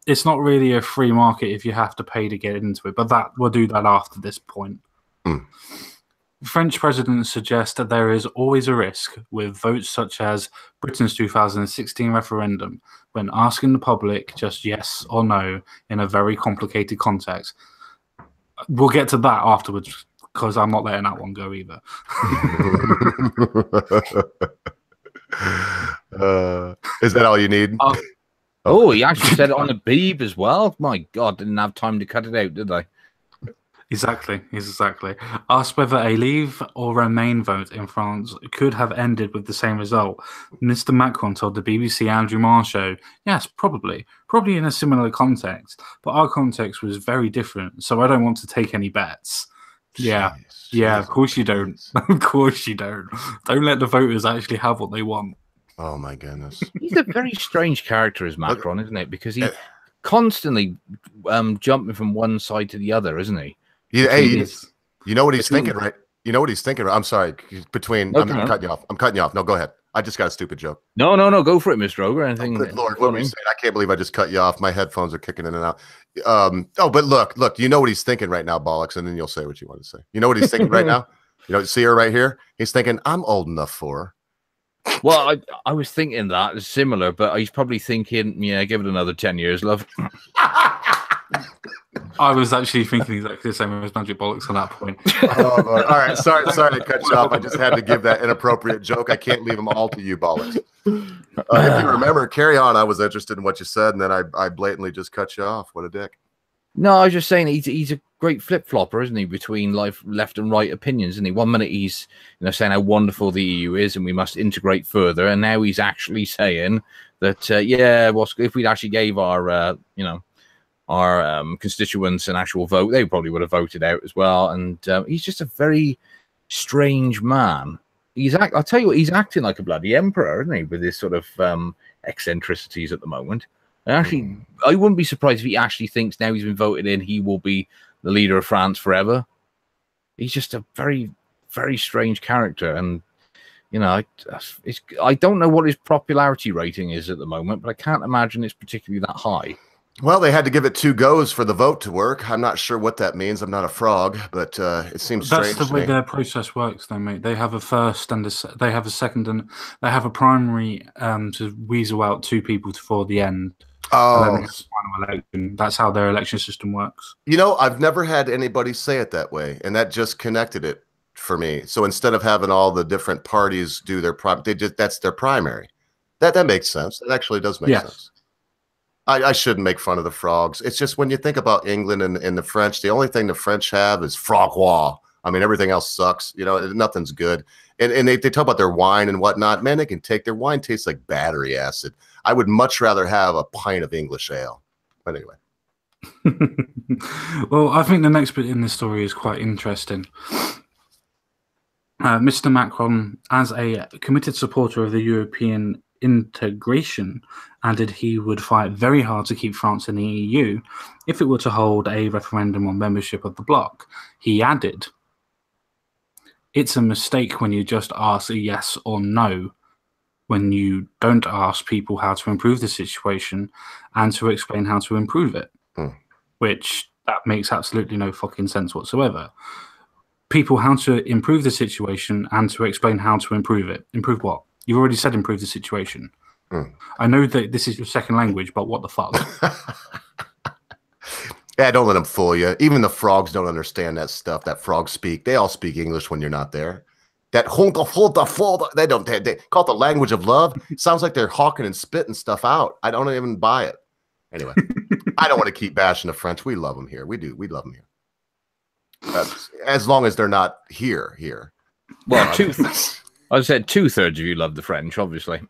It's not really a free market if you have to pay to get into it, but we'll do that after this point. French presidents suggest that there is always a risk with votes such as Britain's 2016 referendum when asking the public just yes or no in a very complicated context. We'll get to that afterwards because I'm not letting that one go either. Is that all you need? Oh, he actually said it on the beep as well. My God, didn't have time to cut it out, did I? Exactly. Asked whether a leave or remain vote in France could have ended with the same result, Mr. Macron told the BBC Andrew Marr show, "Yes, probably in a similar context, but our context was very different, so I don't want to take any bets." Yeah, of course you don't. Of course you don't. Don't let the voters actually have what they want. Oh my goodness. He's a very strange character, is Macron, isn't it? Because he's constantly jumping from one side to the other, isn't he? Yeah, hey, you know what he's thinking, right? You know what he's thinking. I'm sorry. I'm cutting you off. I'm cutting you off. No, go ahead. I just got a stupid joke. No. Go for it, Mr. Roger. Anything? Oh, good Lord, what were you saying? I can't believe I just cut you off. My headphones are kicking in and out. But look. You know what he's thinking right now, bollocks, and then you'll say what you want to say. You know what he's thinking right now? You know, see her right here? He's thinking, I'm old enough for her. Well, I was thinking that is similar, but he's probably thinking, yeah, give it another 10 years, love. I was actually thinking exactly the same as Magic Bollocks on that point. Oh, all right. Sorry to cut you off. I just had to give that inappropriate joke. I can't leave them all to you, bollocks. If you remember, carry on. I was interested in what you said, and then I blatantly just cut you off. What a dick. No, I was just saying he's a great flip-flopper, isn't he, between left and right opinions, isn't he? 1 minute he's saying how wonderful the EU is and we must integrate further, and now he's actually saying that if we'd actually gave our constituents an actual vote, they probably would have voted out as well. And he's just a very strange man. I'll tell you what, he's acting like a bloody emperor, isn't he, with his sort of eccentricities at the moment. And actually, I wouldn't be surprised if he actually thinks now he's been voted in, he will be the leader of France forever. He's just a very, very strange character. And, I don't know what his popularity rating is at the moment, but I can't imagine it's particularly that high. Well, they had to give it 2 goes for the vote to work. I'm not sure what that means. I'm not a frog, but it seems strange. That's the way their process works, though, mate. They have a first and they have a second, and they have a primary to weasel out 2 people for the end. Oh, and then final election. That's how their election system works. I've never had anybody say it that way, and that just connected it for me. So instead of having all the different parties do their that's their primary. That makes sense. It actually does make sense. I shouldn't make fun of the frogs. It's just when you think about England and the French, the only thing the French have is francois. I mean, everything else sucks. You know, nothing's good. And they talk about their wine and whatnot. Man, they can take their wine tastes like battery acid. I would much rather have a pint of English ale. But anyway. Well, I think the next bit in this story is quite interesting. Mr. Macron, as a committed supporter of the European integration, added he would fight very hard to keep France in the EU if it were to hold a referendum on membership of the bloc. He added, "It's a mistake when you just ask a yes or no, when you don't ask people how to improve the situation and to explain how to improve it." Which that makes absolutely no fucking sense whatsoever. People how to improve the situation and to explain how to improve it. Improve what? You've already said improve the situation. I know that this is your second language, but what the fuck? Yeah, don't let them fool you. Even the frogs don't understand that stuff that frogs speak. They all speak English when you're not there. That they don't. They call it the language of love. It sounds like they're hawking and spitting stuff out. I don't even buy it. Anyway, I don't want to keep bashing the French. We love them here. We do. We love them here. As long as they're not here. Well, I said 2/3 of you love the French, obviously.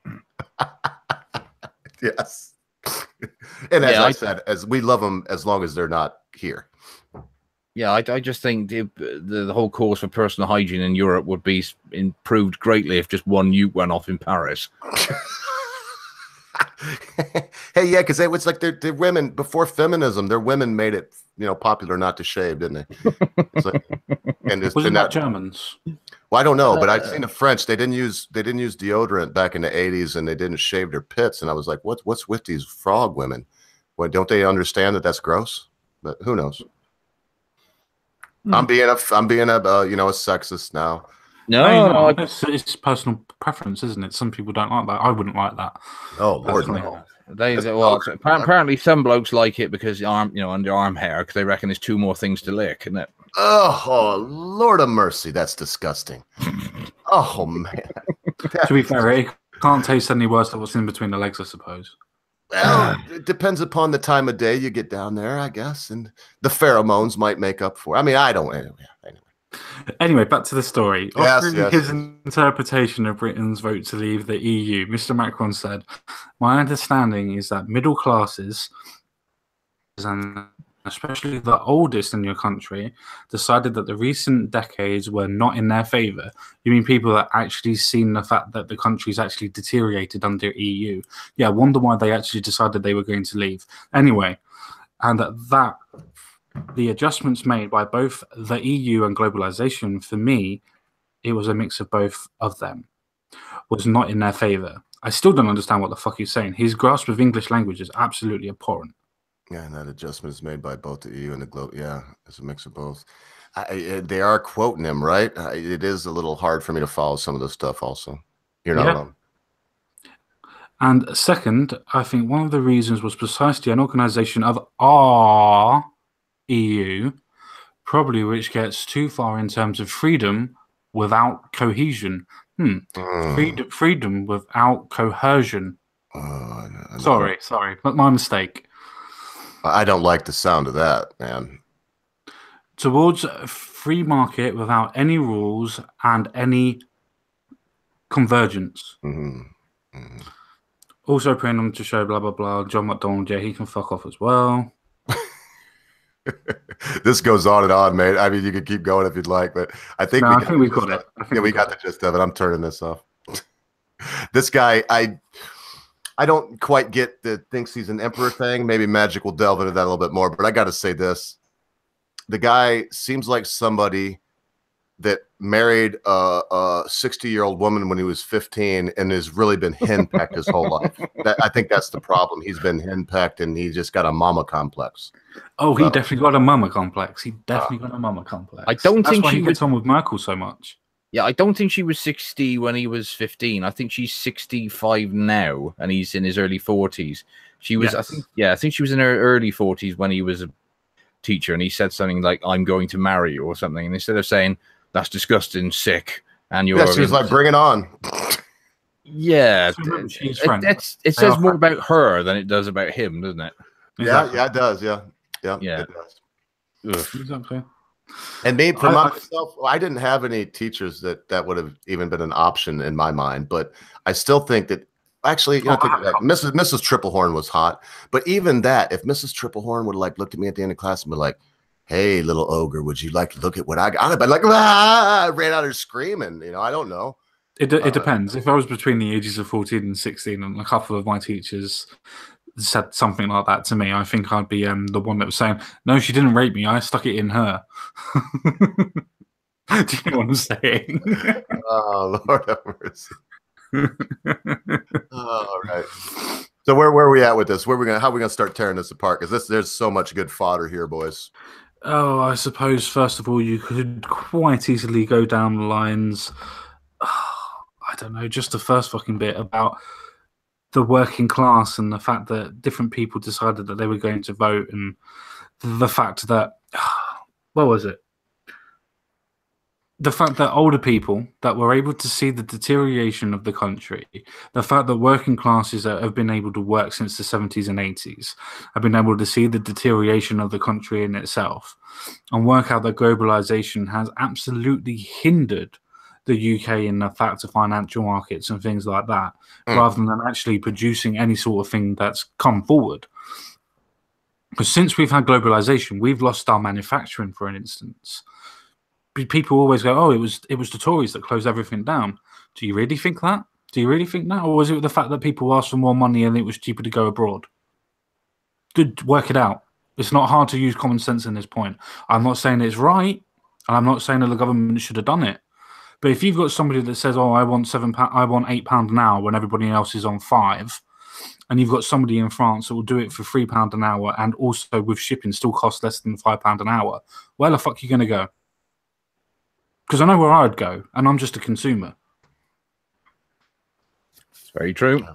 Yes. And as I said, as we love them as long as they're not here. Yeah, I just think the whole course for personal hygiene in Europe would be improved greatly if just one nuke went off in Paris. Hey, yeah, because it's like they're women before feminism. Their women made it, popular not to shave, didn't they? It's like, and wasn't that Germans? Well, I don't know, but I've seen the French. They didn't use deodorant back in the 80s, and they didn't shave their pits. And I was like, what's with these frog women? Well, don't they understand that that's gross? But who knows? I'm being a sexist now. No, it's personal preference, isn't it? Some people don't like that. I wouldn't like that. Oh Lord, no. Apparently some blokes like it because underarm hair, because they reckon there's 2 more things to lick, isn't it? Oh Lord of mercy, that's disgusting. Oh man. To be fair, it can't taste any worse than what's in between the legs, I suppose. Well, it depends upon the time of day you get down there, I guess, and the pheromones might make up for it. I mean, I don't. Anyway, back to the story. Yes. His interpretation of Britain's vote to leave the EU, Mr. Macron said, "My understanding is that middle classes, and especially the oldest in your country, decided that the recent decades were not in their favour." You mean people that actually seen the fact that the country's actually deteriorated under EU? Yeah, I wonder why they actually decided they were going to leave. Anyway, and that the adjustments made by both the EU and globalization, for me, it was a mix of both of them, was not in their favour. I still don't understand what the fuck he's saying. His grasp of English language is absolutely abhorrent. Yeah, and that adjustment is made by both the EU and the globe. Yeah, it's a mix of both. They are quoting him, right? It is a little hard for me to follow some of this stuff also. You're not alone. And second, I think one of the reasons was precisely an organisation of our EU, probably which gets too far in terms of freedom without cohesion. Freedom without coercion. Sorry, but my mistake. I don't like the sound of that, man. Towards a free market without any rules and any convergence. Also putting on to show blah, blah, blah. John McDonald, yeah, he can fuck off as well. This goes on and on, mate. I mean, you could keep going if you'd like, but I think we've got it. We got the gist of it. I'm turning this off. This guy, I don't quite get the thinks he's an emperor thing. Maybe Magic will delve into that a little bit more, but I got to say this. The guy seems like somebody that married a 60-year-old woman when he was 15 and has really been henpecked his whole life. I think that's the problem. He's been henpecked and he just got a mama complex. Oh, he definitely got a mama complex. That's why he gets on with Merkel so much. Yeah, I don't think she was 60 when he was 15. I think she's 65 now, and he's in his early 40s. She was, yes. I think she was in her early 40s when he was a teacher, and he said something like, "I'm going to marry you," or something. And instead of saying, "That's disgusting, sick," and you're... Yeah, she was like, "Bring it on." Yeah. It says more about her than it does about him, doesn't it? Yeah, it does. Yeah, it does. Exactly. And maybe for myself, I didn't have any teachers that would have even been an option in my mind. But I still think that actually, take it back. Mrs. Triplehorn was hot. But even that, if Mrs. Triplehorn would have looked at me at the end of class and be like, "Hey, little ogre, would you like to look at what I got?" I'd be like, I ran out there screaming. I don't know. It depends. If I was between the ages of 14 and 16, and a couple of my teachers said something like that to me, I think I'd be the one that was saying, "No, she didn't rape me. I stuck it in her." Do you know what I'm saying? Oh, Lord have mercy. All right. So where are we at with this? How are we gonna start tearing this apart? Because there's so much good fodder here, boys. Oh, I suppose first of all, you could quite easily go down the lines. I don't know, just the first fucking bit about the working class and the fact that different people decided that they were going to vote, and the fact that what was it? The fact that older people that were able to see the deterioration of the country, the fact that working classes that have been able to work since the 70s and 80s have been able to see the deterioration of the country in itself and work out that globalization has absolutely hindered the UK in the fact of financial markets and things like that, rather than actually producing any sort of thing that's come forward. Because since we've had globalization, we've lost our manufacturing, for an instance. People always go, "Oh, it was the Tories that closed everything down." Do you really think that? Do you really think that? Or was it the fact that people asked for more money and it was cheaper to go abroad? Work it out. It's not hard to use common sense in this point. I'm not saying it's right. I'm not saying that the government should have done it. But if you've got somebody that says, "Oh, I want £8 an hour," when everybody else is on £5, and you've got somebody in France that will do it for £3 an hour, and also with shipping still costs less than £5 an hour, where the fuck are you going to go? Because I know where I'd go, and I'm just a consumer. It's very true.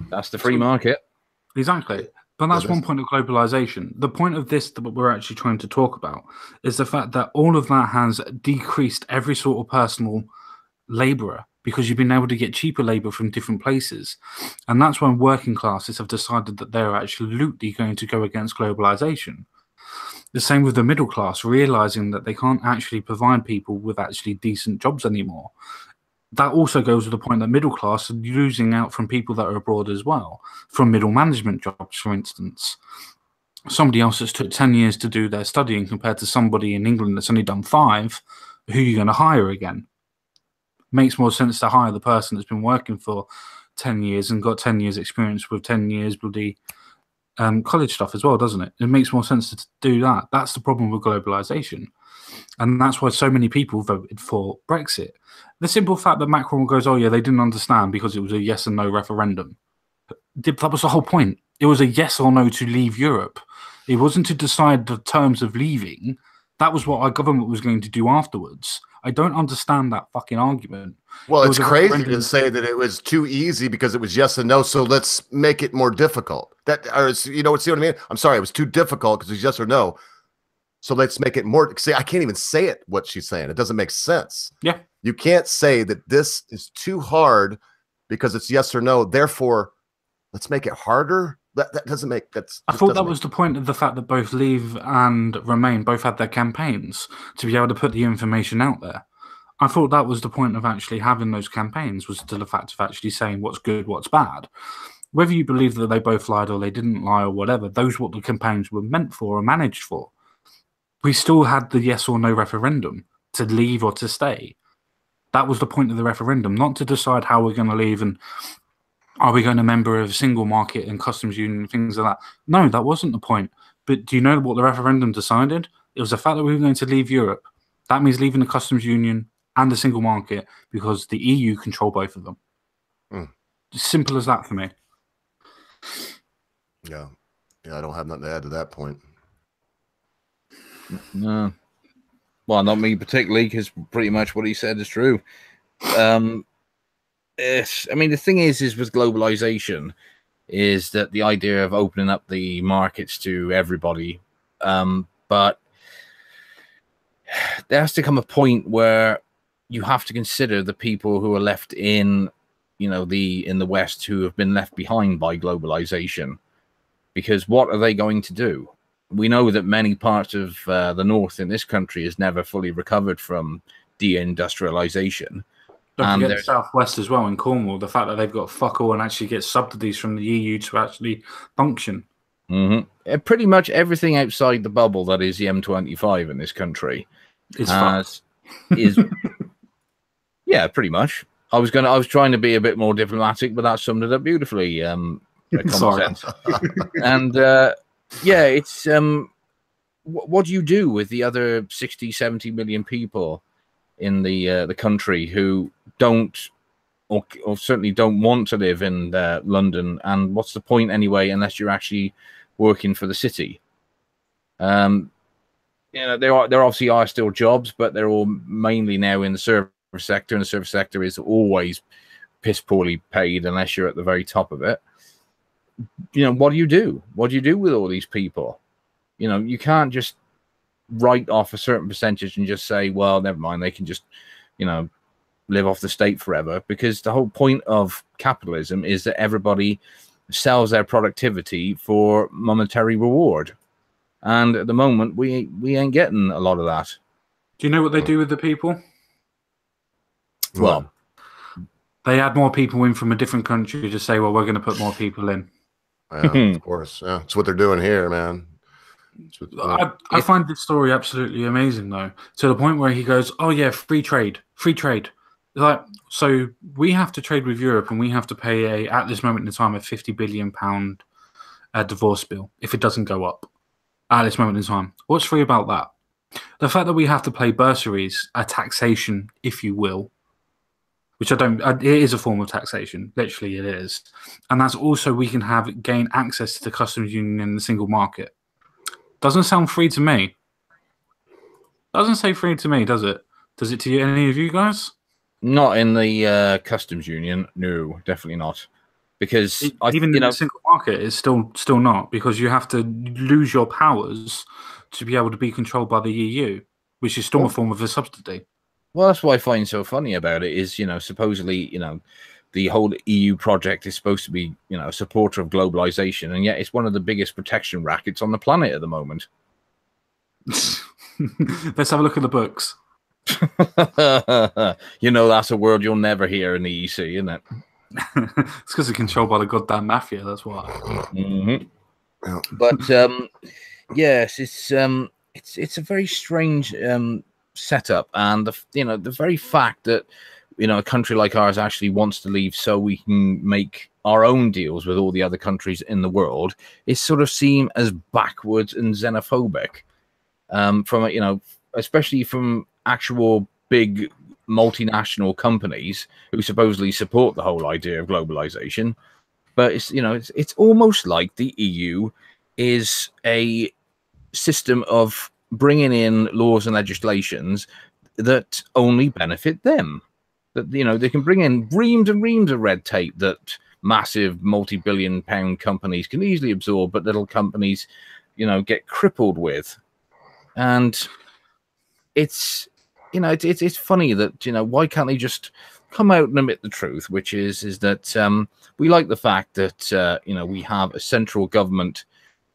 That's the free market. Exactly. But that's one point of globalization. The point of this that we're actually trying to talk about is the fact that all of that has decreased every sort of personal labourer, because you've been able to get cheaper labour from different places. And that's when working classes have decided that they're absolutely going to go against globalization. The same with the middle class, realizing that they can't actually provide people with actually decent jobs anymore. That also goes to the point that middle class are losing out from people that are abroad as well, from middle management jobs, for instance. Somebody else that's took 10 years to do their studying compared to somebody in England that's only done 5, who are you going to hire again? Makes more sense to hire the person that's been working for 10 years and got 10 years experience with 10 years bloody college stuff as well, doesn't it? It makes more sense to do that. That's the problem with globalization. And that's why so many people voted for Brexit. The simple fact that Macron goes, "Oh yeah, they didn't understand because it was a yes and no referendum." That was the whole point. It was a yes or no to leave Europe. It wasn't to decide the terms of leaving. That was what our government was going to do afterwards. I don't understand that fucking argument. Well, it's crazy to say that it was too easy because it was yes and no, so let's make it more difficult. See what I mean? I'm sorry, it was too difficult because it was yes or no. So let's make it more. See, I can't even say it, what she's saying. It doesn't make sense. Yeah. You can't say that this is too hard because it's yes or no. Therefore, let's make it harder. That doesn't make I thought that was the point of the fact that both Leave and Remain both had their campaigns to be able to put the information out there. I thought that was the point of actually having those campaigns, was to the fact of actually saying what's good, what's bad. Whether you believe that they both lied or they didn't lie or whatever, those are what the campaigns were meant for or managed for. We still had the yes or no referendum to leave or to stay. That was the point of the referendum, not to decide how we're going to leave and are we going to member of a single market and customs union and things like that. No, that wasn't the point. But do you know what the referendum decided? It was the fact that we were going to leave Europe. That means leaving the customs union and the single market because the EU control both of them. Simple as that for me. Yeah, I don't have nothing to add to that point. No. Well, not me particularly, because pretty much what he said is true. I mean, the thing is with globalization, is that the idea of opening up the markets to everybody, but there has to come a point where you have to consider the people who are left in, in the West, who have been left behind by globalization, because what are they going to do? we know that many parts of the north in this country is never fully recovered from deindustrialization. Don't forget the southwest as well in Cornwall. The fact that they've got fuck all and actually get subsidies from the EU to actually function. Pretty much everything outside the bubble that is the M25 in this country is yeah, pretty much. I was trying to be a bit more diplomatic, but that summed it up beautifully. Common sense. And yeah, it's what do you do with the other 60, 70 million people in the country who don't, or certainly don't want to live in London? And what's the point anyway, unless you're actually working for the city? You know, there obviously are still jobs, but they're all mainly now in the service sector, and the service sector is always piss poorly paid unless you're at the very top of it. You know, what do you do? What do you do with all these people? You know, you can't just write off a certain percentage and just say, well, never mind, they can just, you know, live off the state forever, because the whole point of capitalism is that everybody sells their productivity for monetary reward. And at the moment, we ain't getting a lot of that. Do you know what they do with the people? Well, they add more people in from a different country to say, well, we're going to put more people in. Yeah, of course. Yeah, it's what they're doing here, man. I find this story absolutely amazing, though, to the point where he goes, oh, yeah, free trade. Like, so we have to trade with Europe, and we have to pay at this moment in time, a £50 billion divorce bill if it doesn't go up at this moment in time. What's free about that? The fact that we have to pay bursaries, a taxation, if you will, which it is a form of taxation. Literally, it is. And that's also we can gain access to the customs union and the single market. Doesn't sound free to me. Doesn't say free to me, does it? Does it to any of you guys? Not in the customs union. No, definitely not. Because even in the single market, it's still not, because you have to lose your powers to be able to be controlled by the EU, which is still a form of a subsidy. Well, that's what I find so funny about it is, you know, supposedly, you know, the whole EU project is supposed to be, you know, a supporter of globalization, and yet it's one of the biggest protection rackets on the planet at the moment. Let's have a look at the books. You know, that's a word you'll never hear in the EC, isn't it? It's because it's controlled by the goddamn mafia, that's why. But yes, it's a very strange setup, and the very fact that, you know, a country like ours actually wants to leave so we can make our own deals with all the other countries in the world is sort of seen as backwards and xenophobic, from, you know, especially from actual big multinational companies who supposedly support the whole idea of globalization. But it's, you know, it's almost like the EU is a system of bringing in laws and legislations that only benefit them. That, you know, they can bring in reams and reams of red tape that massive multi-billion-pound companies can easily absorb, but little companies, you know, get crippled with. And it's, you know, it's funny that, you know, why can't they just come out and admit the truth, which is that we like the fact that, you know, we have a central government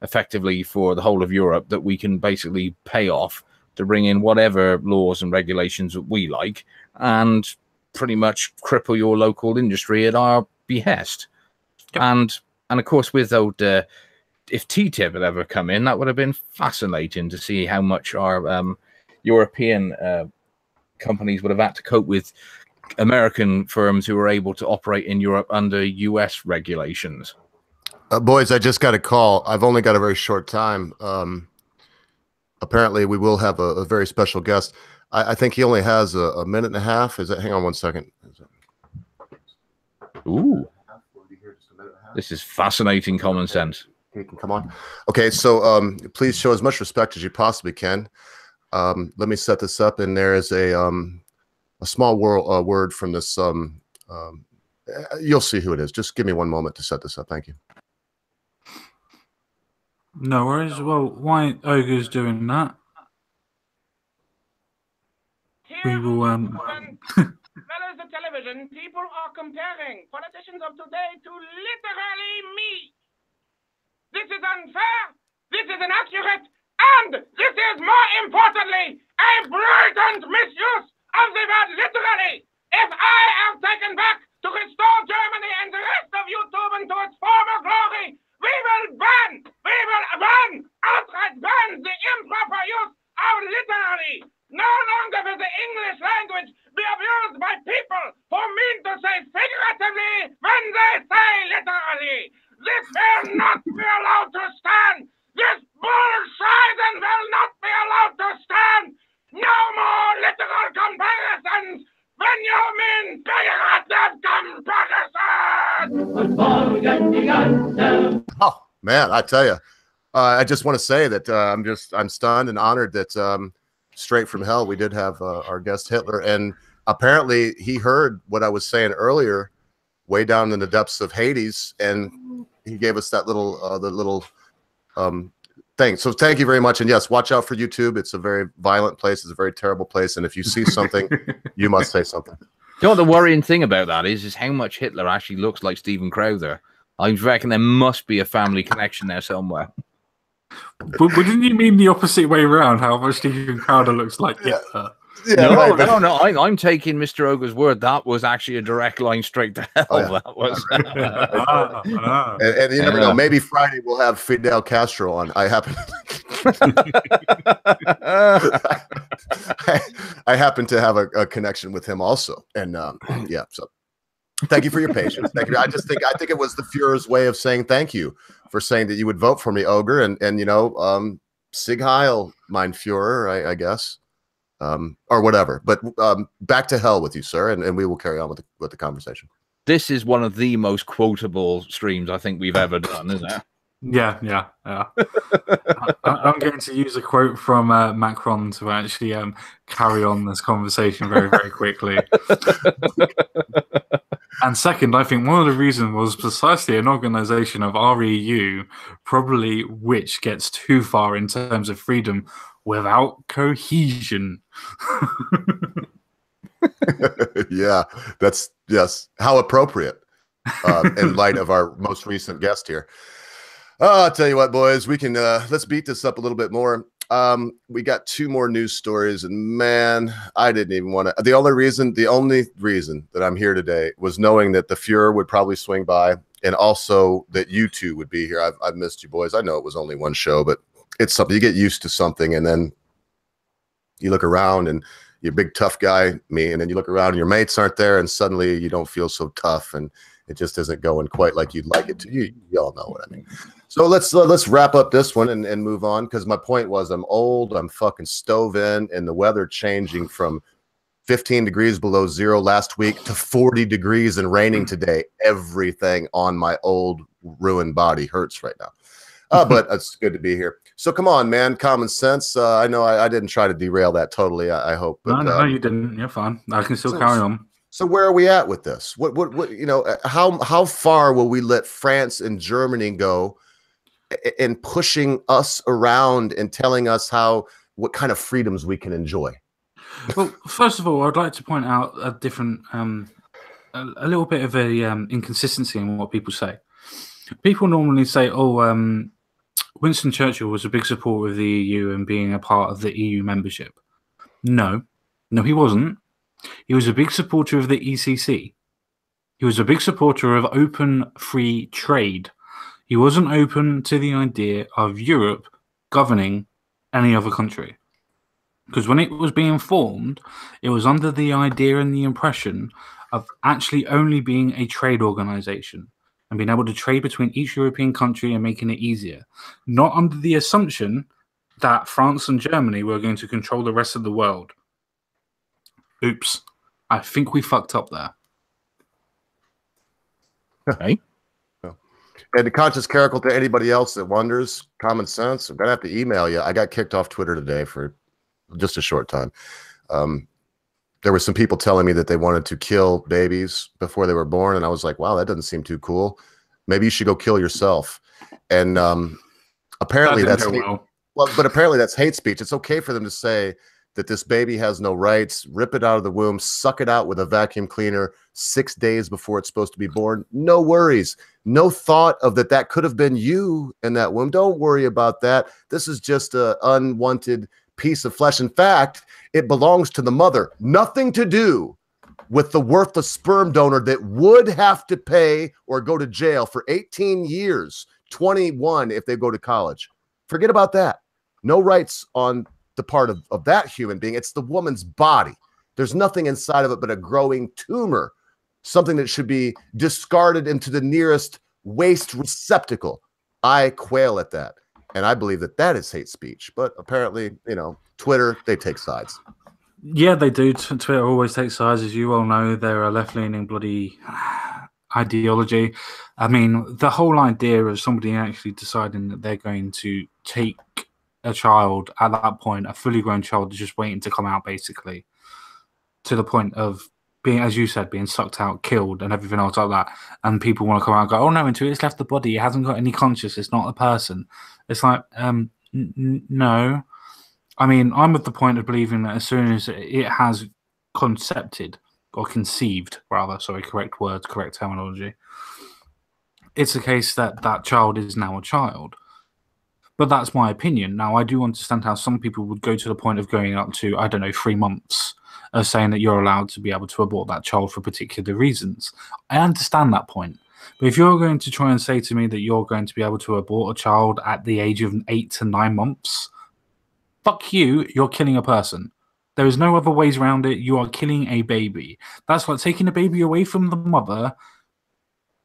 effectively for the whole of Europe that we can basically pay off to bring in whatever laws and regulations that we like and pretty much cripple your local industry at our behest. Yep. And of course, with old, if TTIP had ever come in, that would have been fascinating to see how much our European companies would have had to cope with American firms who are able to operate in Europe under US regulations. Boys, I just got a call. I've only got a very short time. Apparently, we will have a very special guest. I think he only has a minute and a half. Is that? Hang on one second. Ooh, this is fascinating common sense. He can come on. Okay, so please show as much respect as you possibly can. Let me set this up, and there is a small word from this. You'll see who it is. Just give me one moment to set this up. Thank you. No worries. Well, while Ogre's doing that, we will. Fellas of television, people are comparing politicians of today to literally me. This is unfair. This is inaccurate, and this is more importantly a blatant misuse of the word literally. If I am taken back to restore Germany and the rest of YouTube into its former glory, we will outright ban the improper use of literally. No longer will the English language be abused by people who mean to say figuratively when they say literally. This will not be allowed to stand. This bullshit will not be allowed to stand. No more literal comparisons when you mean figurative comparisons. Oh man, I tell you, I just want to say that I'm stunned and honored that straight from hell we did have our guest Hitler, and apparently he heard what I was saying earlier, way down in the depths of Hades, and he gave us that little thing. So thank you very much. And yes, watch out for YouTube. It's a very violent place. It's a very terrible place. And if you see something, you must say something. You know what the worrying thing about that is how much Hitler actually looks like Stephen Crowther. I reckon there must be a family connection there somewhere. But wouldn't you mean the opposite way around? How much Stephen Crowther looks like Hitler? Yeah, no, right, no. I'm taking Mr. Ogre's word. That was actually a direct line straight to hell. Oh, yeah. That was. And you never know. Maybe Friday we'll have Fidel Castro on. I happen. I happen to have a connection with him also, and yeah. So, thank you for your patience. Thank you. I think it was the Fuhrer's way of saying thank you for saying that you would vote for me, Ogre, and you know, Sig Heil, mein Führer, I guess. Or whatever, but back to hell with you, sir, and we will carry on with the conversation. This is one of the most quotable streams I think we've ever done, isn't it? Yeah. I'm going to use a quote from Macron to actually carry on this conversation very, very quickly. And second, I think one of the reasons was precisely an organization of REU, probably which gets too far in terms of freedom without cohesion. Yeah, yes. How appropriate in light of our most recent guest here. I'll tell you what, boys, we can let's beat this up a little bit more. We got two more news stories, and man, I didn't even want to. The only reason that I'm here today was knowing that the Fuhrer would probably swing by, and also that you two would be here. I've missed you, boys. I know it was only one show, but it's something. You get used to something, and then you look around, and you're a big tough guy, me, and then you look around, and your mates aren't there, and suddenly you don't feel so tough, and it just isn't going quite like you'd like it to. You all know what I mean. So let's wrap up this one and move on, because my point was I'm old, I'm fucking stove in, and the weather changing from 15 degrees below zero last week to 40 degrees and raining today. Everything on my old ruined body hurts right now. But it's good to be here. So come on, man. Common sense. I know I didn't try to derail that totally. I hope. But, no, you didn't. You're fine. I can still carry on. So where are we at with this? What you know? How far will we let France and Germany go in pushing us around and telling us what kind of freedoms we can enjoy? Well, first of all, I'd like to point out a different, a little bit of a inconsistency in what people say. People normally say, "Oh, Winston Churchill was a big supporter of the EU and being a part of the EU membership." No, he wasn't. He was a big supporter of the ECC. He was a big supporter of open, free trade. He wasn't open to the idea of Europe governing any other country. Because when it was being formed, it was under the idea and the impression of actually only being a trade organization and being able to trade between each European country and making it easier. Not under the assumption that France and Germany were going to control the rest of the world. Oops. I think we fucked up there. Okay. And the conscious Caracal, to anybody else that wonders, common sense, I'm going to have to email you. I got kicked off Twitter today for just a short time. There were some people telling me that they wanted to kill babies before they were born. And I was like, wow, that doesn't seem too cool. Maybe you should go kill yourself. And apparently but apparently that's hate speech. It's okay for them to say, that this baby has no rights, rip it out of the womb, suck it out with a vacuum cleaner 6 days before it's supposed to be born. No worries. No thought of that could have been you in that womb. Don't worry about that. This is just an unwanted piece of flesh. In fact, it belongs to the mother. Nothing to do with the worthless sperm donor that would have to pay or go to jail for 18 years, 21 if they go to college. Forget about that. No rights on the part of that human being. It's the woman's body. There's nothing inside of it but a growing tumor, something that should be discarded into the nearest waste receptacle. I quail at that. And I believe that is hate speech. But apparently, Twitter, they take sides. Yeah, they do. Twitter always takes sides. As you all know, they're a left-leaning bloody ideology. I mean, the whole idea of somebody actually deciding that they're going to take a child at that point, a fully grown child, is just waiting to come out, basically, to the point of being, as you said, being sucked out, killed, and everything else like that. And people want to come out and go, oh no, until it's left the body, it hasn't got any conscience, it's not a person. It's like, no. I mean, I'm of the point of believing that as soon as it has conceived, rather, sorry, correct words, correct terminology, it's a case that that child is now a child. But that's my opinion. Now, I do understand how some people would go to the point of going up to, 3 months, of saying that you're allowed to be able to abort that child for particular reasons. I understand that point. But if you're going to try and say to me that you're going to be able to abort a child at the age of 8 to 9 months, fuck you, you're killing a person. There is no other ways around it. You are killing a baby. That's like taking a baby away from the mother,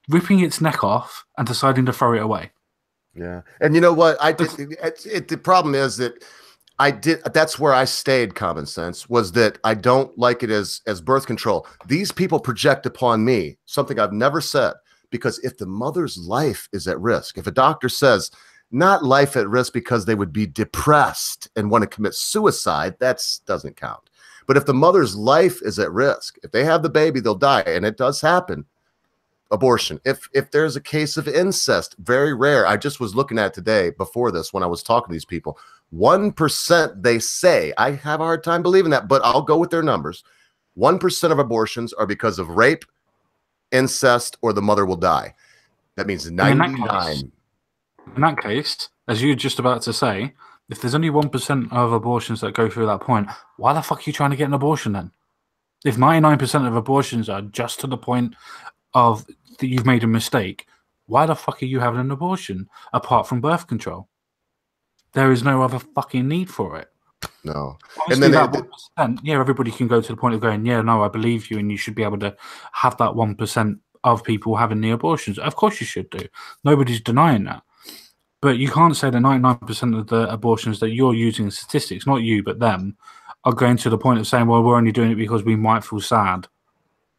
ripping its neck off, and deciding to throw it away. Yeah. And you know what? The problem is that that's where I stayed, Common Sense, was that I don't like it as birth control. These people project upon me something I've never said, because if the mother's life is at risk, if a doctor says not life at risk because they would be depressed and want to commit suicide, that doesn't count. But if the mother's life is at risk, if they have the baby, they'll die. And it does happen. Abortion. If there's a case of incest, very rare. I just was looking at today before this when I was talking to these people. 1%, they say, I have a hard time believing that, but I'll go with their numbers. 1% of abortions are because of rape, incest, or the mother will die. That means 99. In that case, as you were just about to say, if there's only 1% of abortions that go through that point, why the fuck are you trying to get an abortion then? If 99% of abortions are just to the point of that you've made a mistake, why the fuck are you having an abortion apart from birth control? There is no other fucking need for it. No. Honestly, and then that 1%, yeah, everybody can go to the point of going, yeah, no, I believe you, and you should be able to have that 1% of people having the abortions. Of course you should do. Nobody's denying that. But you can't say that 99% of the abortions that you're using in statistics, not you, but them, are going to the point of saying, well, we're only doing it because we might feel sad.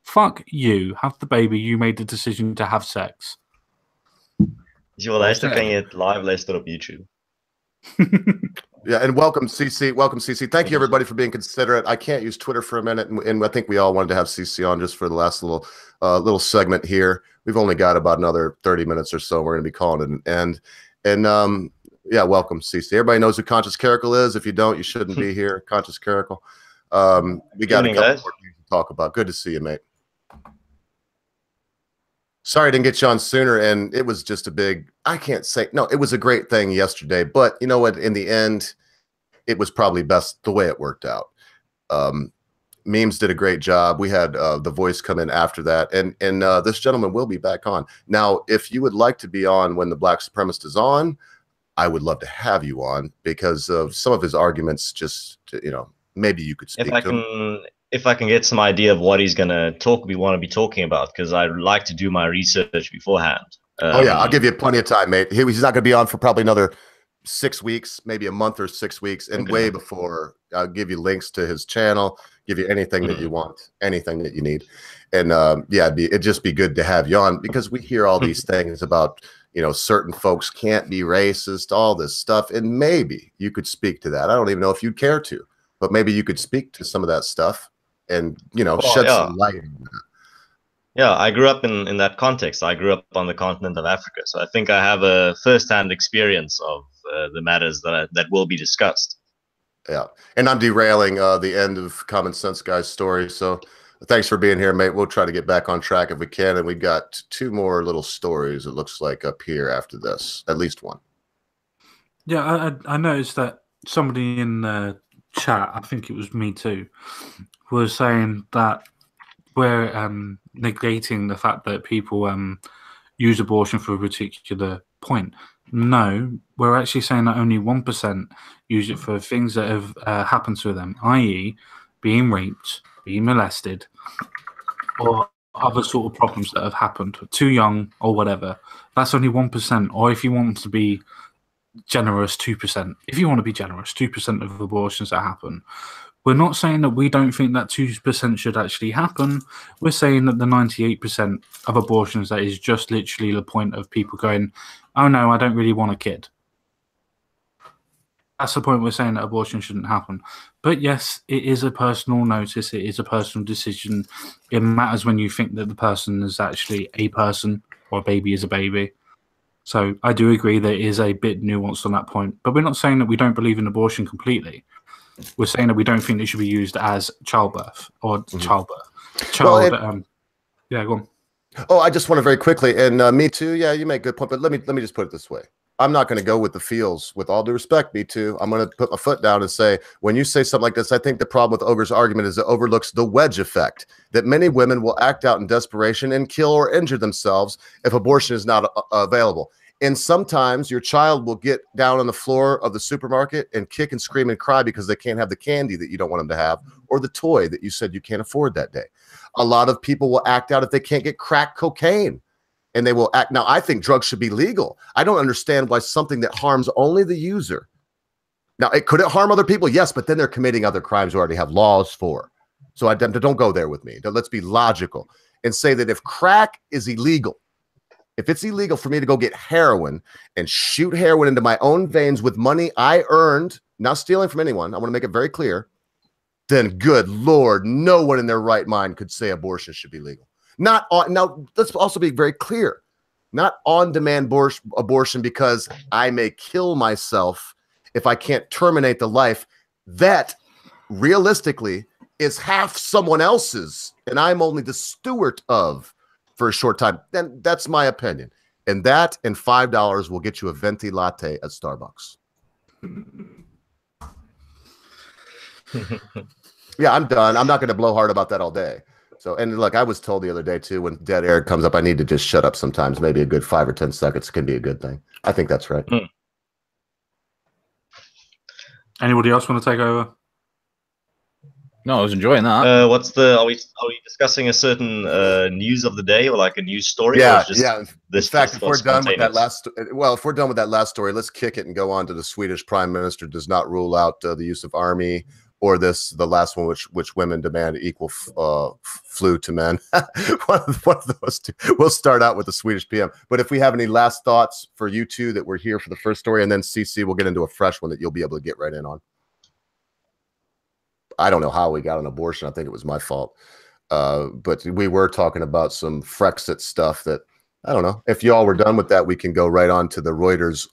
Fuck you. Have the baby. You made the decision to have sex. Luister kan je het live luisteren op YouTube. Yeah, and welcome, CC. Welcome, CC. Thank you, everybody, for being considerate. I can't use Twitter for a minute, and I think we all wanted to have CC on just for the last little segment here. We've only got about another 30 minutes or so. We're going to be calling it an end. And yeah, welcome, CC. Everybody knows who Conscious Caracal is. If you don't, you shouldn't be here. Conscious Caracal. We got a couple more things to talk about. Good to see you, mate. Sorry I didn't get you on sooner, and it was just a big, I can't say, no, it was a great thing yesterday, but you know what, in the end, it was probably best the way it worked out. Memes did a great job. We had The Voice come in after that, and this gentleman will be back on. Now, if you would like to be on when the Black Supremacist is on, I would love to have you on, because of some of his arguments, just, maybe you could speak to him. If I can get some idea of what he's going to we want to be talking about, because I'd like to do my research beforehand. Oh, yeah, I'll give you plenty of time, mate. He's not going to be on for probably another 6 weeks, maybe a month or 6 weeks, and okay. Way before. I'll give you links to his channel, give you anything that you want, anything that you need. And yeah, it'd just be good to have you on, because we hear all these things about, certain folks can't be racist, all this stuff, and maybe you could speak to that. I don't even know if you'd care to, but maybe you could speak to some of that stuff. And shed some light on that. Yeah, I grew up in that context. I grew up on the continent of Africa, so I think I have a first-hand experience of the matters that will be discussed. Yeah. And I'm derailing the end of Common Sense Guy's story. So thanks for being here, mate. We'll try to get back on track if we can. And we got 2 more little stories, it looks like, up here after this. At least one. Yeah, I noticed that somebody in the chat, I think it was me too, was saying that we're negating the fact that people use abortion for a particular point. No, we're actually saying that only 1% use it for things that have happened to them, i.e., being raped, being molested, or other sort of problems that have happened, too young or whatever. That's only 1%. Or if you want to be generous, 2%. If you want to be generous, 2% of abortions that happen. We're not saying that we don't think that 2% should actually happen. We're saying that the 98% of abortions, that is just literally the point of people going, oh no, I don't really want a kid. That's the point we're saying that abortion shouldn't happen. But yes, it is a personal notice. It is a personal decision. It matters when you think that the person is actually a person or a baby is a baby. So I do agree that it is a bit nuanced on that point. But we're not saying that we don't believe in abortion completely. We're saying that we don't think it should be used as childbirth or childbirth. Yeah, go on. Oh, I just want to very quickly, and Me Too, yeah, you make a good point, but let me just put it this way. I'm not going to go with the feels. With all due respect, Me Too, I'm going to put my foot down and say, when you say something like this, I think the problem with Ogre's argument is it overlooks the wedge effect, that many women will act out in desperation and kill or injure themselves if abortion is not available. And sometimes your child will get down on the floor of the supermarket and kick and scream and cry because they can't have the candy that you don't want them to have or the toy that you said you can't afford that day. A lot of people will act out if they can't get crack cocaine, and they will act. Now, I think drugs should be legal. I don't understand why something that harms only the user. Now, could it harm other people? Yes, but then they're committing other crimes we already have laws for. So don't go there with me. Let's be logical and say that if crack is illegal, if it's illegal for me to go get heroin and shoot heroin into my own veins with money I earned, not stealing from anyone, I want to make it very clear, then good Lord, no one in their right mind could say abortion should be legal. Now, let's also be very clear. Not on-demand abortion because I may kill myself if I can't terminate the life that realistically is half someone else's and I'm only the steward of for a short time. Then that's my opinion. And that and $5 will get you a venti latte at Starbucks. Yeah, I'm done. I'm not going to blow hard about that all day. So, and look, I was told the other day too, when dead air comes up, I need to just shut up sometimes. Maybe a good 5 or 10 seconds can be a good thing. I think that's right. Anybody else want to take over? No, I was enjoying that. Are we discussing a certain news of the day or like a news story? Yeah, yeah. In fact, if we're done with that last story, let's kick it and go on to the Swedish Prime Minister does not rule out the use of army, or the last one, which women demand equal flu to men. one of those two. We'll start out with the Swedish PM. But if we have any last thoughts for you two that were here for the first story, and then CC, we'll get into a fresh one that you'll be able to get right in on. I don't know how we got an abortion. I think it was my fault. But we were talking about some Frexit stuff that, I don't know. If y'all were done with that, we can go right on to the Reuters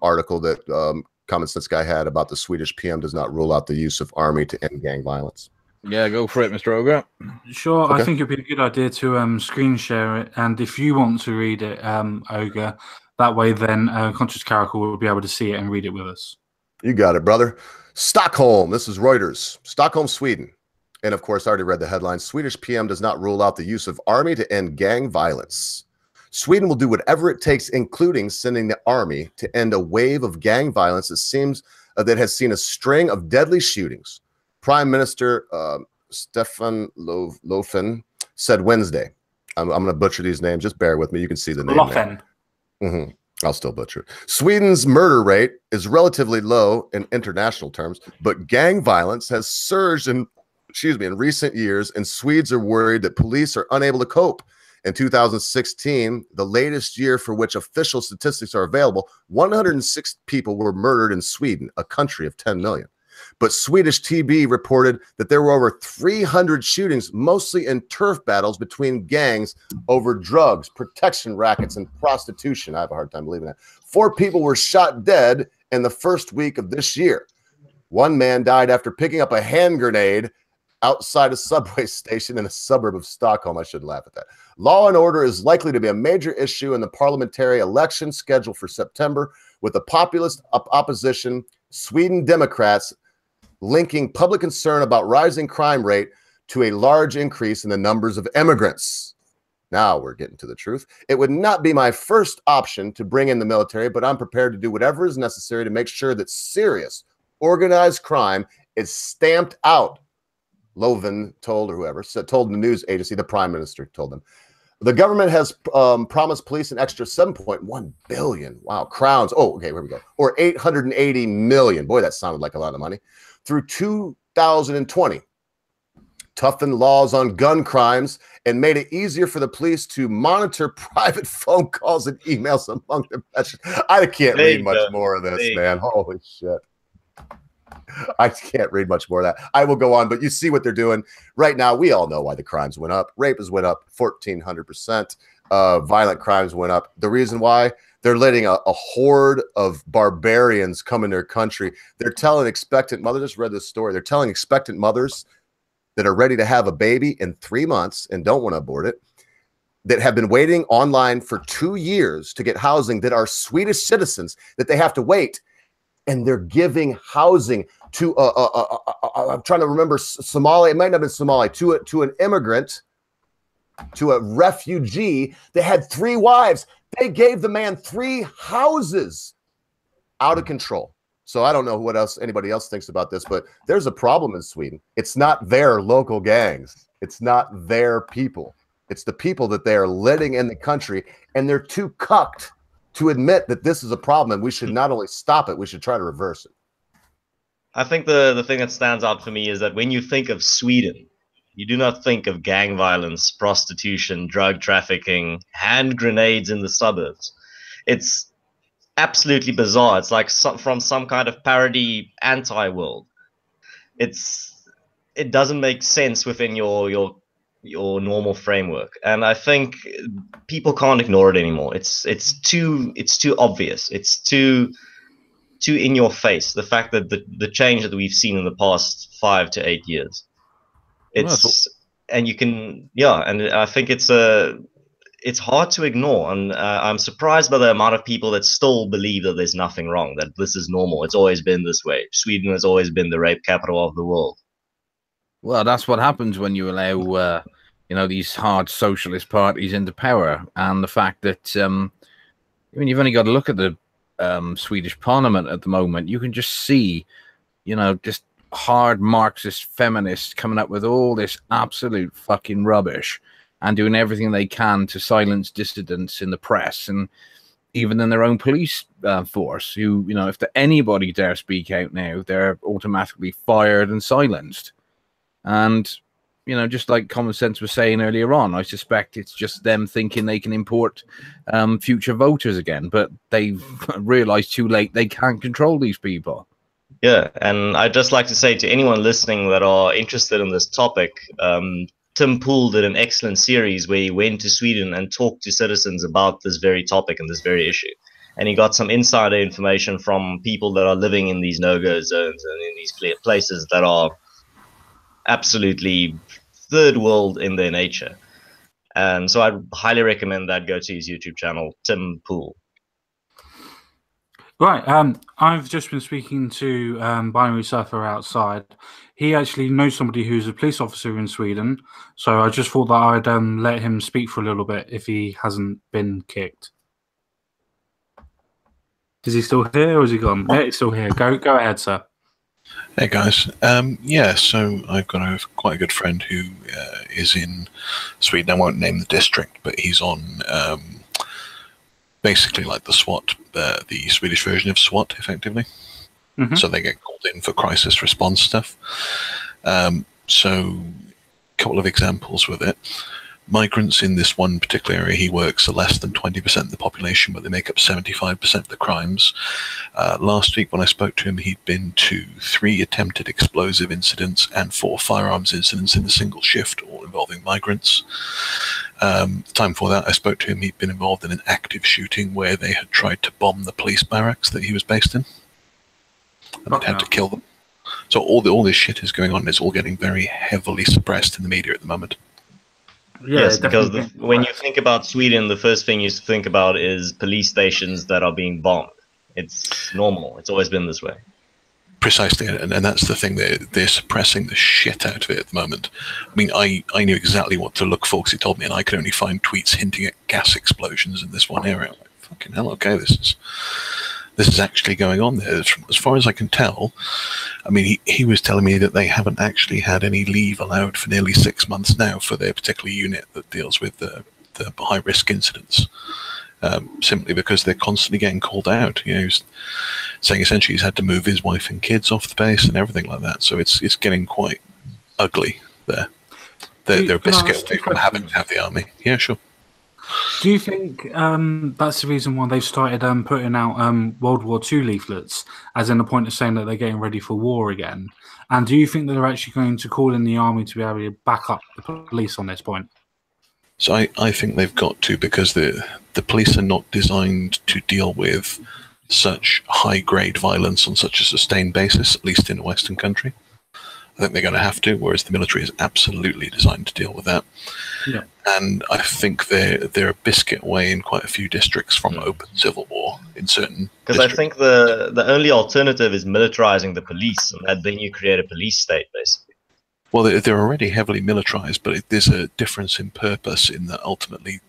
article that Common Sense Guy had about the Swedish PM does not rule out the use of army to end gang violence. Yeah, go for it, Mr. Ogre. Sure. Okay. I think it'd be a good idea to screen share it. And if you want to read it, Ogre, that way then Conscious Caracal will be able to see it and read it with us. You got it, brother. Stockholm. This is Reuters. Stockholm, Sweden. And of course, I already read the headline. Swedish PM does not rule out the use of army to end gang violence. Sweden will do whatever it takes, including sending the army to end a wave of gang violence that has seen a string of deadly shootings. Prime Minister Stefan Löfven said Wednesday. I'm going to butcher these names. Just bear with me. You can see the name. Löfven. I'll still butcher it. Sweden's murder rate is relatively low in international terms, but gang violence has surged in recent years, and Swedes are worried that police are unable to cope. In 2016, the latest year for which official statistics are available, 106 people were murdered in Sweden, a country of 10 million. But Swedish TB reported that there were over 300 shootings, mostly in turf battles between gangs over drugs, protection rackets, and prostitution. I have a hard time believing that. 4 people were shot dead in the first week of this year. One man died after picking up a hand grenade outside a subway station in a suburb of Stockholm. I should laugh at that. Law and order is likely to be a major issue in the parliamentary election scheduled for September, with the populist opposition, Sweden Democrats, linking public concern about rising crime rate to a large increase in the numbers of immigrants. Now we're getting to the truth. It would not be my first option to bring in the military, but I'm prepared to do whatever is necessary to make sure that serious, organized crime is stamped out. Loven told, or whoever, told the news agency, the prime minister told them. The government has promised police an extra 7.1 billion. Wow, crowns. Oh, okay, here we go. Or 880 million. Boy, that sounded like a lot of money. Through 2020. Toughened laws on gun crimes and made it easier for the police to monitor private phone calls and emails among them. I can't read much more of this, man. Holy shit. I can't read much more of that. I will go on, but you see what they're doing right now. We all know why the crimes went up. Rape has went up 1,400%. Violent crimes went up. The reason why, they're letting a horde of barbarians come in their country. They're telling expectant mothers, I just read this story. They're telling expectant mothers that are ready to have a baby in 3 months and don't want to abort it, that have been waiting online for 2 years to get housing, that are Swedish citizens, that they have to wait. And they're giving housing to I'm trying to remember, Somali, it might not have been Somali, to an immigrant, to a refugee that had 3 wives. They gave the man 3 houses. Out of control. So I don't know what else anybody else thinks about this, but there's a problem in Sweden. It's not their local gangs. It's not their people. It's the people that they are letting in the country, and they're too cucked to admit that this is a problem, and we should not only stop it, we should try to reverse it. I think the thing that stands out for me is that when you think of Sweden, you do not think of gang violence, prostitution, drug trafficking, hand grenades in the suburbs. It's absolutely bizarre. It's like from some kind of parody anti-world. It doesn't make sense within your normal framework, and I think people can't ignore it anymore. It's too obvious. It's too in your face. The fact that the change that we've seen in the past 5 to 8 years, and you can, and I think it's hard to ignore, and I'm surprised by the amount of people that still believe that there's nothing wrong, that this is normal. It's always been this way. Sweden has always been the rape capital of the world. Well, that's what happens when you allow, these hard socialist parties into power. And the fact that, you've only got to look at the Swedish parliament at the moment. You can just see, just hard Marxist feminists coming up with all this absolute fucking rubbish and doing everything they can to silence dissidents in the press and even in their own police force, who, if anybody dare speak out now, they're automatically fired and silenced. And, just like Common Sense was saying earlier on, I suspect it's just them thinking they can import future voters again, but they've realized too late they can't control these people. Yeah, and I'd just like to say to anyone listening that are interested in this topic, Tim Pool did an excellent series where he went to Sweden and talked to citizens about this very topic and this very issue. And he got some insider information from people that are living in these no-go zones and in these places that are absolutely third world in their nature. And so I'd highly recommend that. Go to his YouTube channel, Tim Pool. Right. I've just been speaking to Binary Surfer outside. He actually knows somebody who's a police officer in Sweden. So I just thought that I'd let him speak for a little bit if he hasn't been kicked. Is he still here or is he gone? Yeah, he's still here. Go ahead, sir. Hey guys, so I've got quite a good friend who is in Sweden. I won't name the district, but he's on basically like the SWAT, the Swedish version of SWAT, effectively. Mm-hmm. So they get called in for crisis response stuff. So a couple of examples with it. Migrants in this one particular area he works are less than 20% of the population, but they make up 75% of the crimes. Last week when I spoke to him, he'd been to 3 attempted explosive incidents and 4 firearms incidents in a single shift, all involving migrants. The time before that I spoke to him, he'd been involved in an active shooting where they had tried to bomb the police barracks that he was based in. And had to kill them. So all this shit is going on. It's all getting very heavily suppressed in the media at the moment. Yeah, Yes, because definitely. when you think about Sweden, the first thing you think about is police stations that are being bombed. It's normal. It's always been this way. Precisely, and that's the thing. They're suppressing the shit out of it at the moment. I mean, I knew exactly what to look for because he told me, and I could only find tweets hinting at gas explosions in this one area. I'm like, fucking hell, okay, this is actually going on there. As far as I can tell, I mean, he was telling me that they haven't actually had any leave allowed for nearly 6 months now for their particular unit that deals with the high-risk incidents, simply because they're constantly getting called out. You know, he's saying essentially he's had to move his wife and kids off the base and everything like that. So it's getting quite ugly there. They're a biscuit away from having to have the army. Yeah, sure. Do you think that's the reason why they've started putting out World War II leaflets, as in the point of saying that they're getting ready for war again? And do you think that they're actually going to call in the army to be able to back up the police on this point? So I think they've got to, because the police are not designed to deal with such high-grade violence on such a sustained basis, at least in a Western country. I think they're going to have to, whereas the military is absolutely designed to deal with that. Yeah. And I think they're a biscuit away in quite a few districts from open civil war in certain Because I think the only alternative is militarizing the police, and then you create a police state, basically. Well, they're already heavily militarized, but there's a difference in purpose in that ultimately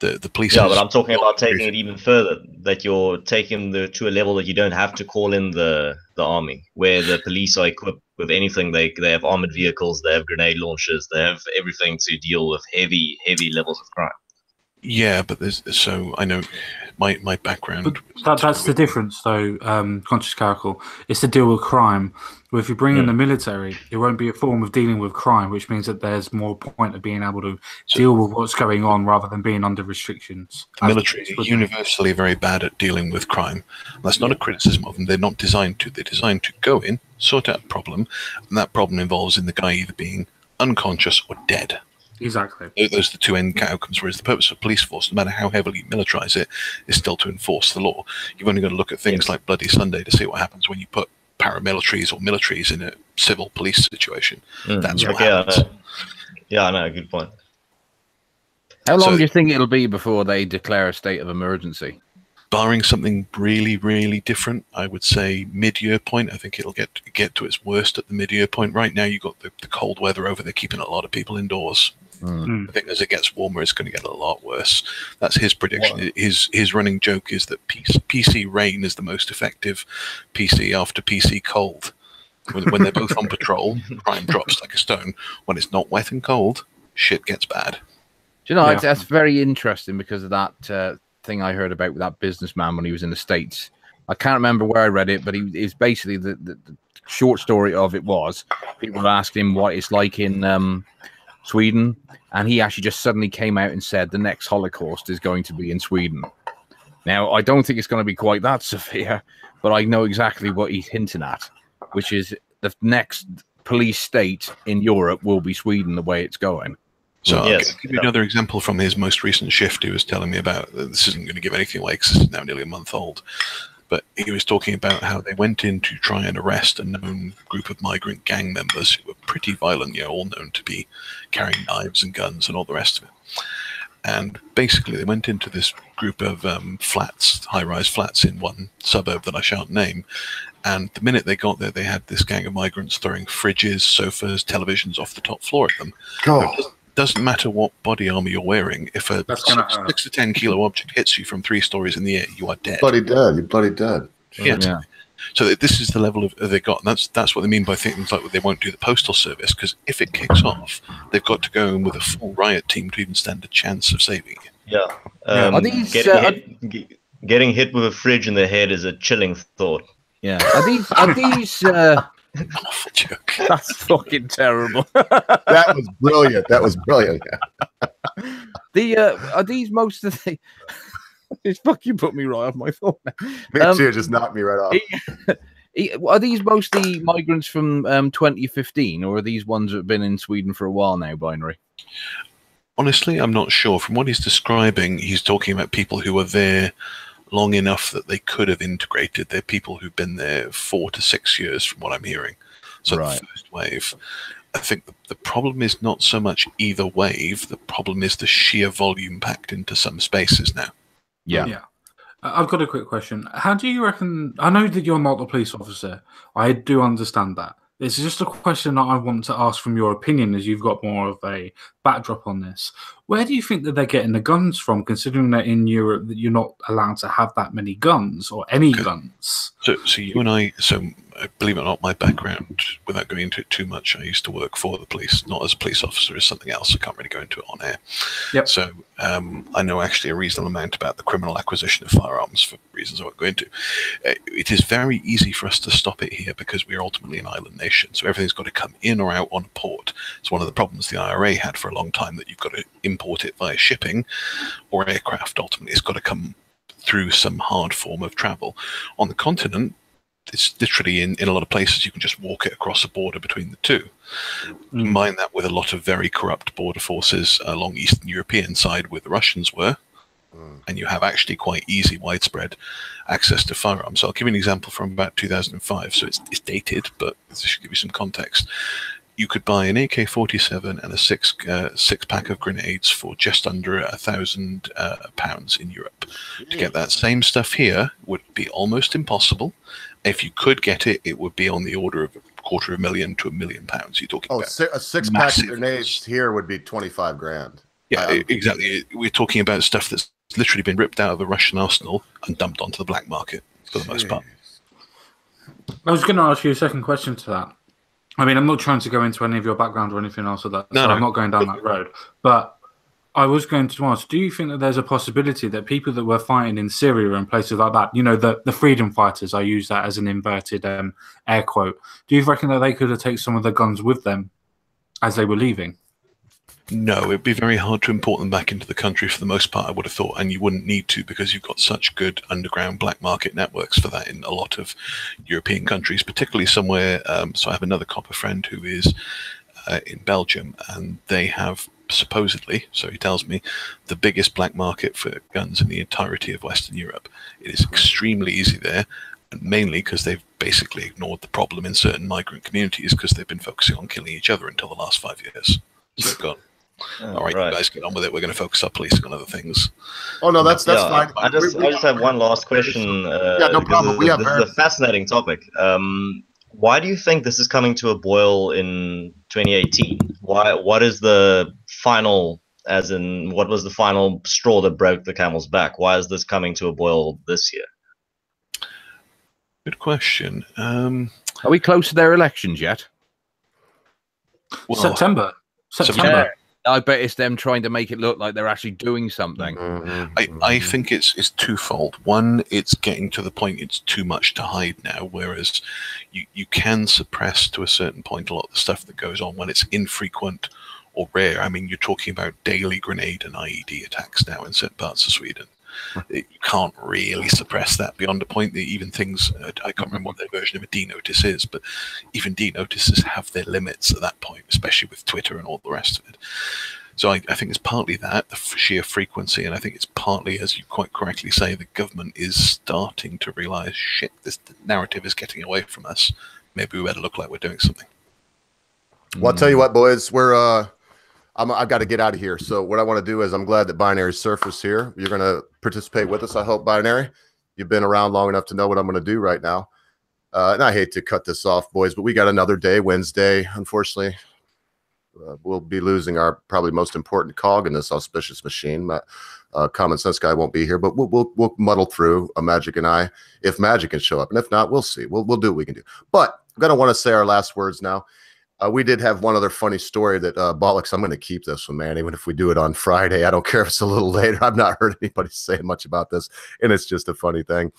the police... Yeah, but I'm talking about taking it even further, that you're taking to a level that you don't have to call in the army, where the police are equipped with anything. They have armored vehicles, they have grenade launchers, they have everything to deal with heavy levels of crime. Yeah, but so I know my background... But that's the difference, though, Conscious Caracal. It's to deal with crime. Well, if you bring in the military, it won't be a form of dealing with crime, which means that there's more point of being able to deal with what's going on rather than being under restrictions. The military is universally very bad at dealing with crime. That's not a criticism of them. They're not designed to. They're designed to go in, sort out a problem, and that problem involves in the guy either being unconscious or dead. Exactly. Those are the two end outcomes, whereas the purpose of police force, no matter how heavily you militarize it, is still to enforce the law. You've only got to look at things like Bloody Sunday to see what happens when you put paramilitaries or militaries in a civil police situation. That's what happens. Yeah, I know, good point. How long do you think it'll be before they declare a state of emergency? Barring something really, really different, I would say mid-year point. I think it'll get to its worst at the mid-year point. Right now, you've got the cold weather over there, keeping a lot of people indoors. I think as it gets warmer, it's going to get a lot worse. That's his prediction. Wow. His running joke is that PC rain is the most effective PC after PC cold. When they're both on patrol, crime drops like a stone. When it's not wet and cold, shit gets bad. Do you know, that's very interesting because of that thing I heard about with that businessman when he was in the States. I can't remember where I read it, but it's basically the short story of it was people asked him what it's like in Sweden, and he actually just suddenly came out and said the next Holocaust is going to be in Sweden. Now, I don't think it's going to be quite that severe, but I know exactly what he's hinting at, which is the next police state in Europe will be Sweden the way it's going. So I'll give you another example from his most recent shift he was telling me about. This isn't going to give anything away because this is now nearly a month old. But he was talking about how they went in to try and arrest a known group of migrant gang members who were pretty violent, all known to be carrying knives and guns and all the rest of it. And basically they went into this group of flats, high-rise flats in one suburb that I shan't name. And the minute they got there, they had this gang of migrants throwing fridges, sofas, televisions off the top floor at them. It doesn't matter what body armor you're wearing. If a 6 to 10 kilo object hits you from 3 stories in the air, you are dead. Bloody dead. You're bloody dead. Yeah. So this is the level of they got. And that's what they mean by things like they won't do the postal service, because if it kicks off, they've got to go in with a full riot team to even stand a chance of saving it. Yeah. Getting hit with a fridge in the head is a chilling thought. Yeah. Are these awful joke. That's fucking terrible. That was brilliant. That was brilliant. Are these most of the... It's fucking put me right off my phone now. Me too, just knocked me right off. Are these mostly migrants from 2015, or are these ones that have been in Sweden for a while now, Binary? Honestly, I'm not sure. From what he's describing, he's talking about people who were there long enough that they could have integrated. They're people who've been there 4 to 6 years, from what I'm hearing. So Right. the first wave. I think the problem is not so much either wave. The problem is the sheer volume packed into some spaces now. Yeah. I've got a quick question. How do you reckon? I know that you're not a police officer. I do understand that. It's just a question that I want to ask from your opinion, as you've got more of a backdrop on this. Where do you think that they're getting the guns from, considering that in Europe that you're not allowed to have that many guns or any guns? So you and I, believe it or not, my background, without going into it too much, I used to work for the police, not as a police officer, as something else. I can't really go into it on air. Yep. So I know actually a reasonable amount about the criminal acquisition of firearms for reasons I won't go into. It is very easy for us to stop it here because we are ultimately an island nation. So everything's got to come in or out on a port. It's one of the problems the IRA had for a long time, that you've got to import it via shipping or aircraft. Ultimately, it's got to come through some hard form of travel. On the continent, it's literally in a lot of places you can just walk it across a border between the two. Combine that with a lot of very corrupt border forces along Eastern European side where the Russians were, and you have actually quite easy, widespread access to firearms. So I'll give you an example from about 2005. So it's dated, but this should give you some context. You could buy an AK-47 and a six pack of grenades for just under £1,000 in Europe. To get that same stuff here would be almost impossible. If you could get it, it would be on the order of £250,000 to £1 million. You're talking about a six-pack of grenades here would be 25 grand. Yeah, exactly. We're talking about stuff that's literally been ripped out of the Russian arsenal and dumped onto the black market for the most part. I was going to ask you a second question to that. I mean, I'm not trying to go into any of your background or anything else of that, so I'm not going down that road. But I was going to ask, do you think that there's a possibility that people that were fighting in Syria and places like that, you know, the freedom fighters, I use that as an inverted air quote, do you reckon that they could have taken some of the guns with them as they were leaving? No, it'd be very hard to import them back into the country for the most part, I would have thought, and you wouldn't need to because you've got such good underground black market networks for that in a lot of European countries, particularly somewhere. So I have another copper friend who is in Belgium, and they have supposedly, so he tells me, the biggest black market for guns in the entirety of Western Europe. It is extremely easy there, and mainly because they've basically ignored the problem in certain migrant communities because they've been focusing on killing each other until the last 5 years. So they've gone, all right, you guys get on with it. We're going to focus our policing on other things. Oh no, that's fine. I just have one last question. No problem. This is a fascinating topic. Why do you think this is coming to a boil in 2018? What is the final, as in what was the final straw that broke the camel's back? Why is this coming to a boil this year? Good question. Are we close to their elections yet? Well, September. Yeah. I bet it's them trying to make it look like they're actually doing something. I think it's twofold. One, it's getting to the point it's too much to hide now, whereas you can suppress to a certain point a lot of the stuff that goes on when it's infrequent or rare. I mean, you're talking about daily grenade and IED attacks now in certain parts of Sweden. You can't really suppress that beyond a point that even things, I can't remember what their version of a D-notice is, but even D-notices have their limits at that point, especially with Twitter and all the rest of it. So I think it's partly that, the sheer frequency, and I think it's partly, as you quite correctly say, the government is starting to realize, shit, this narrative is getting away from us. Maybe we better look like we're doing something. Well, I'll tell you what, boys, I've got to get out of here. So what I want to do is, I'm glad that Binary Surfer's here. You're going to participate with us, I hope, Binary. You've been around long enough to know what I'm going to do right now. And I hate to cut this off, boys, but we got another day, Wednesday. Unfortunately, we'll be losing our probably most important cog in this auspicious machine. Common Senseguy won't be here, but we'll muddle through, Magic and I, if Magic can show up. And if not, we'll see. We'll do what we can do. But I'm going to want to say our last words now. We did have one other funny story that, Bollocks, I'm going to keep this one, man, even if we do it on Friday. I don't care if it's a little later. I've not heard anybody say much about this, and it's just a funny thing.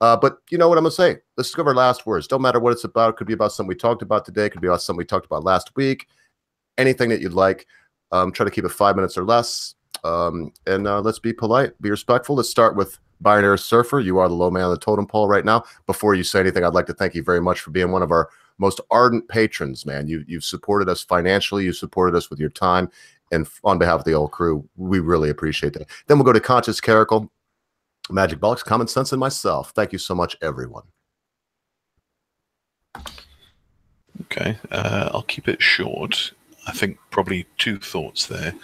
But you know what I'm going to say? Let's give our last words. Don't matter what it's about. It could be about something we talked about today. It could be about something we talked about last week. Anything that you'd like. Try to keep it 5 minutes or less. And let's be polite. Be respectful. Let's start with Binary Surfer. You are the low man on the totem pole right now. Before you say anything, I'd like to thank you very much for being one of our most ardent patrons, man. You've supported us financially. You supported us with your time. And on behalf of the whole crew, we really appreciate that. Then we'll go to Conscious Caracal. Magic Bollocks, Common Sense, and myself. Thank you so much, everyone. Okay, I'll keep it short. I think probably two thoughts there.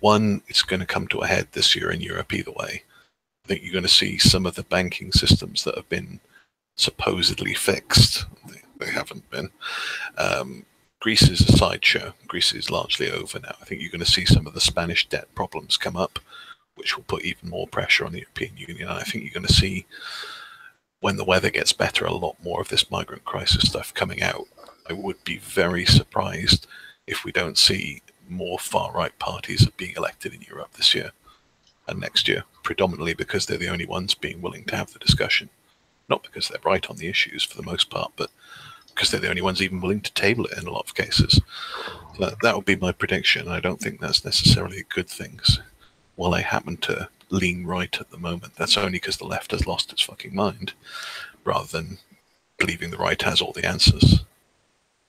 One, it's going to come to a head this year in Europe either way. I think you're going to see some of the banking systems that have been supposedly fixed. They haven't been. Greece is a sideshow. Greece is largely over now. I think you're going to see some of the Spanish debt problems come up, which will put even more pressure on the European Union. And I think you're going to see, when the weather gets better, a lot more of this migrant crisis stuff coming out. I would be very surprised if we don't see more far-right parties being elected in Europe this year and next year, predominantly because they're the only ones being willing to have the discussion. Not because they're right on the issues for the most part, but because they're the only ones even willing to table it in a lot of cases. So that would be my prediction. I don't think that's necessarily a good thing. While I happen to lean right at the moment, that's only because the left has lost its fucking mind, rather than believing the right has all the answers.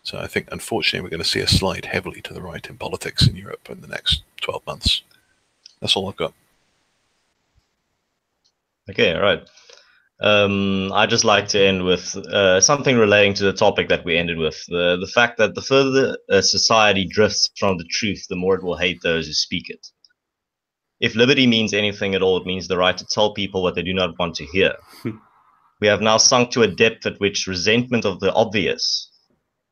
So I think, unfortunately, we're going to see a slide heavily to the right in politics in Europe in the next 12 months. That's all I've got. Okay, all right. I'd just like to end with something relating to the topic that we ended with. The fact that the further society drifts from the truth, the more it will hate those who speak it. If liberty means anything at all, it means the right to tell people what they do not want to hear. We have now sunk to a depth at which resentment of the obvious,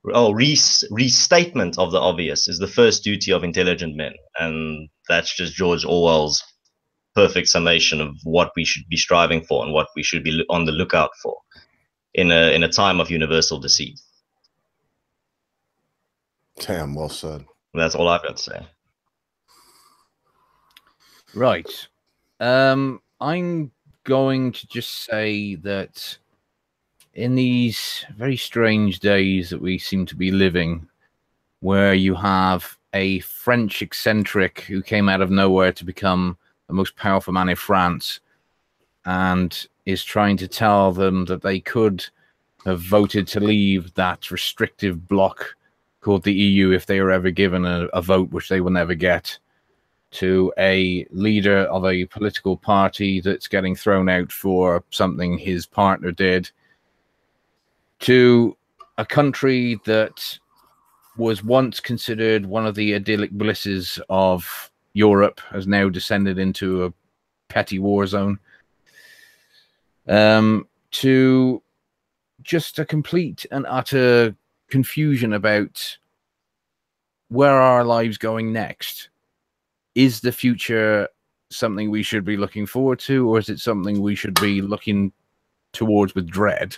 restatement of the obvious, is the first duty of intelligent men. And that's just George Orwell's perfect summation of what we should be striving for and what we should be on the lookout for in a time of universal deceit. Damn, well said. That's all I've got to say. Right. I'm going to just say that in these very strange days that we seem to be living, where you have a French eccentric who came out of nowhere to become the most powerful man in France and is trying to tell them that they could have voted to leave that restrictive bloc called the EU if they were ever given a vote, which they will never get, to a leader of a political party that's getting thrown out for something his partner did, to a country that was once considered one of the idyllic blisses of Europe has now descended into a petty war zone, to just a complete and utter confusion about where are our lives going next. Is the future something we should be looking forward to, or is it something we should be looking towards with dread?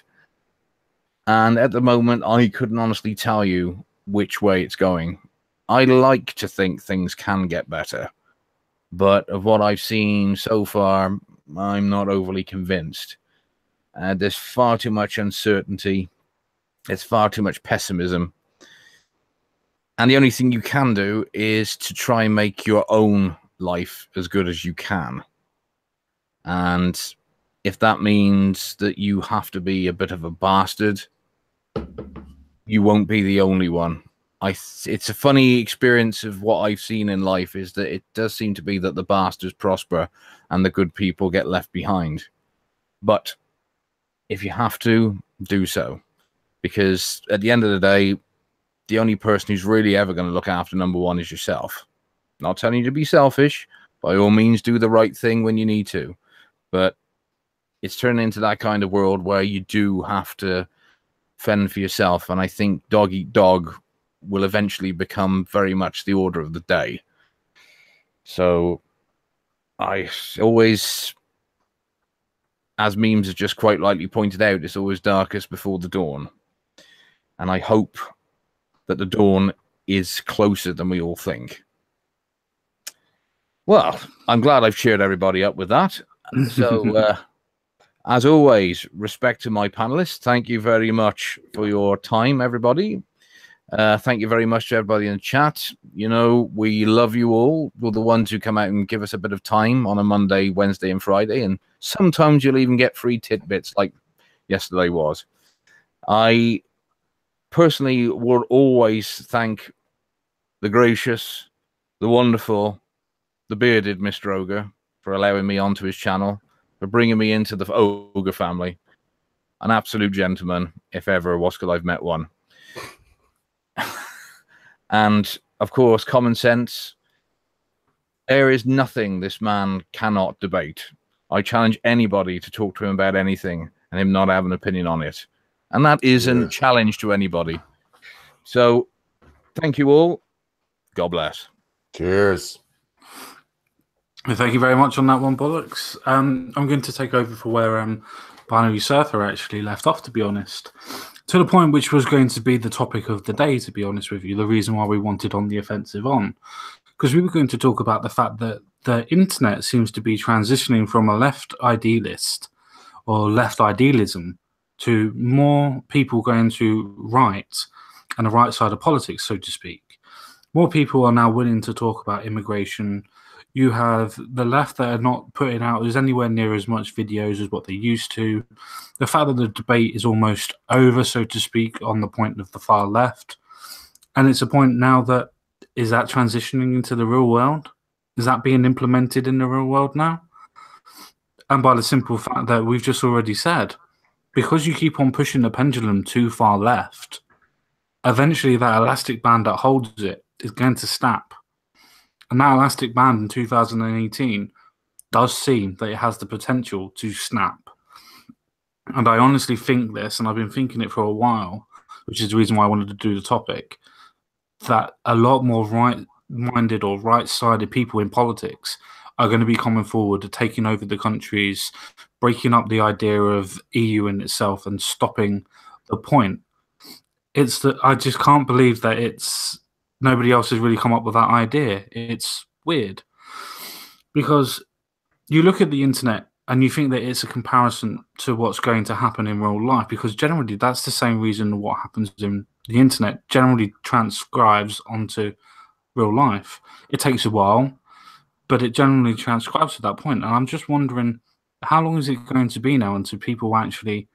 And at the moment, I couldn't honestly tell you which way it's going. I like to think things can get better, but of what I've seen so far, I'm not overly convinced. There's far too much uncertainty. There's far too much pessimism. And the only thing you can do is to try and make your own life as good as you can. And if that means that you have to be a bit of a bastard, you won't be the only one. It's a funny experience of what I've seen in life, is that it does seem to be that the bastards prosper and the good people get left behind. But if you have to, do so. Because at the end of the day, the only person who's really ever going to look after number one is yourself. Not telling you to be selfish. By all means, do the right thing when you need to. But it's turning into that kind of world where you do have to fend for yourself. And I think dog eat dog will eventually become very much the order of the day. So I always, as memes have just quite rightly pointed out, it's always darkest before the dawn. And I hope that the dawn is closer than we all think. Well, I'm glad I've cheered everybody up with that. So, as always, respect to my panelists. Thank you very much for your time, everybody. Thank you very much to everybody in the chat. You know, we love you all. You're the ones who come out and give us a bit of time on a Monday, Wednesday, and Friday. And sometimes you'll even get free tidbits like yesterday was. I personally will always thank the gracious, the wonderful, the bearded Mr. Ogre for allowing me onto his channel. for bringing me into the ogre family. An absolute gentleman, if ever I've met one. And, of course, common sense. There is nothing this man cannot debate. I challenge anybody to talk to him about anything and him not have an opinion on it. And that isn't a challenge to anybody. So, thank you all. God bless. Cheers. Thank you very much on that one, Bollocks. I'm going to take over for where Binary Surfer actually left off, to be honest. To the point which was going to be the topic of the day, to be honest with you, the reason why we wanted On the Offensive on. Because we were going to talk about the fact that the internet seems to be transitioning from a left idealist or left idealism to more people going to right and the right side of politics, so to speak. More people are now willing to talk about immigration. You have the left that are not putting out as anywhere near as much videos as what they used to. The fact that the debate is almost over, so to speak, on the point of the far left. And it's a point now that, is that transitioning into the real world? Is that being implemented in the real world now? And by the simple fact that we've just already said, because you keep on pushing the pendulum too far left, eventually that elastic band that holds it is going to snap. And that elastic band in 2018 does seem that it has the potential to snap. And I honestly think this, and I've been thinking it for a while, which is the reason why I wanted to do the topic, that a lot more right-minded or right-sided people in politics are going to be coming forward to taking over the countries, breaking up the idea of EU in itself and stopping the point. It's that I just can't believe that nobody else has really come up with that idea. It's weird. Because you look at the internet and you think that it's a comparison to what's going to happen in real life, because generally that's the same reason what happens in the internet generally transcribes onto real life. It takes a while, but it generally transcribes to that point. And I'm just wondering, how long is it going to be now until people actually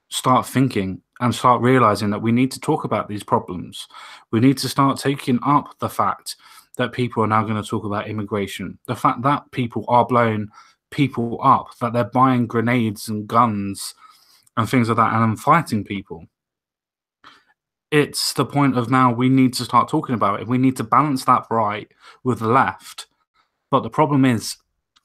start thinking and start realizing that we need to talk about these problems? We need to start taking up the fact that people are now going to talk about immigration, the fact that people are blowing people up, that they're buying grenades and guns and things like that and fighting people. It's the point of now we need to start talking about it. We need to balance that right with the left. But the problem is,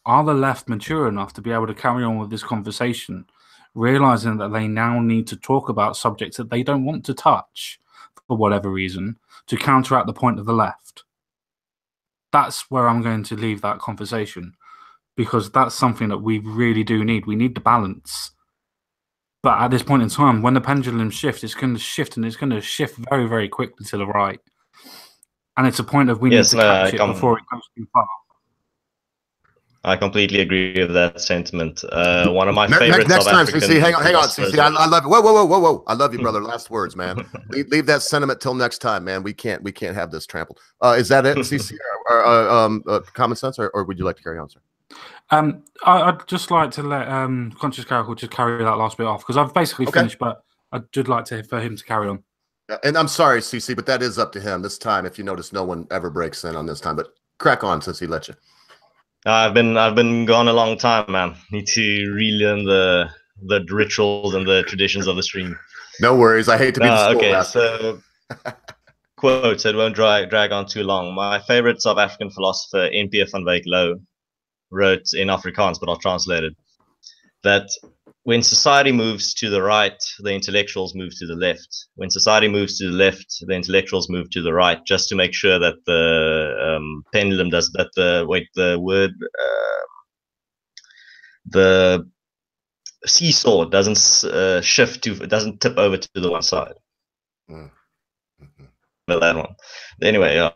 are the left mature enough to be able to carry on with this conversation, realizing that they now need to talk about subjects that they don't want to touch for whatever reason to counteract the point of the left? That's where I'm going to leave that conversation, because that's something that we really do need. We need the balance. But at this point in time, when the pendulum shifts, it's going to shift, and it's going to shift very, very quickly to the right. And it's a point of we need to catch it before it goes too far. I completely agree with that sentiment. One of my favorites. Next time, CC, hang on, CC. I love you. Whoa! I love you, brother. Last words, man. leave that sentiment till next time, man. We can't have this trampled. Is that it, CC? Or common sense, or would you like to carry on, sir? I'd just like to let Conscious Caracal just carry that last bit off, because I've basically finished, but I'd just like for him to carry on. And I'm sorry, CC, but that is up to him this time. If you notice, no one ever breaks in on this time. But crack on, since he let you. I've been gone a long time, man. Need to relearn the rituals and the traditions of the stream. No worries. I hate to be the schoolmaster. So quotes. It won't drag on too long. My favorite South African philosopher, N.P. van Wyk Louw, wrote in Afrikaans, but I'll translate it, that when society moves to the right, the intellectuals move to the left. When society moves to the left, the intellectuals move to the right, just to make sure that the pendulum does that. The seesaw doesn't shift it doesn't tip over to the one side. But that one, anyway,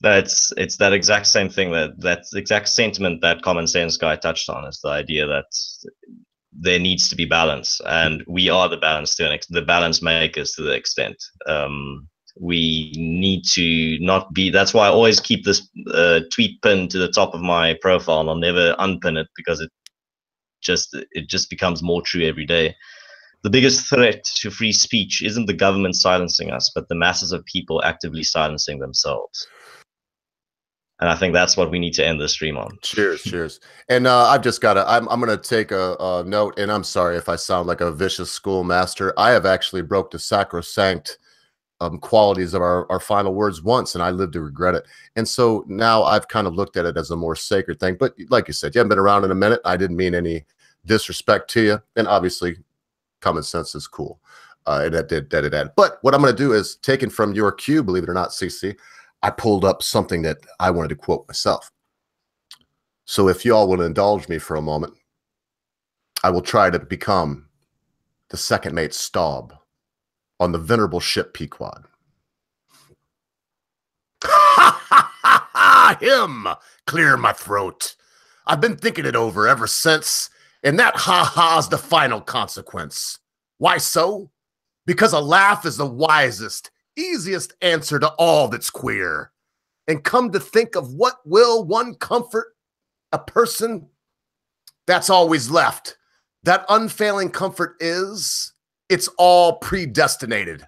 it's that exact same thing, that's the exact sentiment that Common Senseguy touched on, is the idea that there needs to be balance, and we are the balance the balance makers to the extent. We need to not be. That's why I always keep this tweet pinned to the top of my profile, and I'll never unpin it, because it just becomes more true every day. The biggest threat to free speech isn't the government silencing us, but the masses of people actively silencing themselves. And I think that's what we need to end the stream on. Cheers, cheers. And I've just got to, I'm going to take a note, and I'm sorry if I sound like a vicious schoolmaster. I have actually broke the sacrosanct qualities of our final words once, and I live to regret it. And so now I've kind of looked at it as a more sacred thing. But like you said, you haven't been around in a minute. I didn't mean any disrespect to you. And obviously, common sense is cool. And that it added. But what I'm going to do is, taken from your cue, believe it or not, CC, I pulled up something that I wanted to quote myself. So if y'all will indulge me for a moment, I will try to become the second mate Staub on the venerable ship Pequod. Him! Clear my throat. I've been thinking it over ever since, and that ha-ha's the final consequence. Why so? Because a laugh is the wisest, easiest answer to all that's queer. And come to think of what will one comfort a person, that's always left. That unfailing comfort is, it's all predestinated.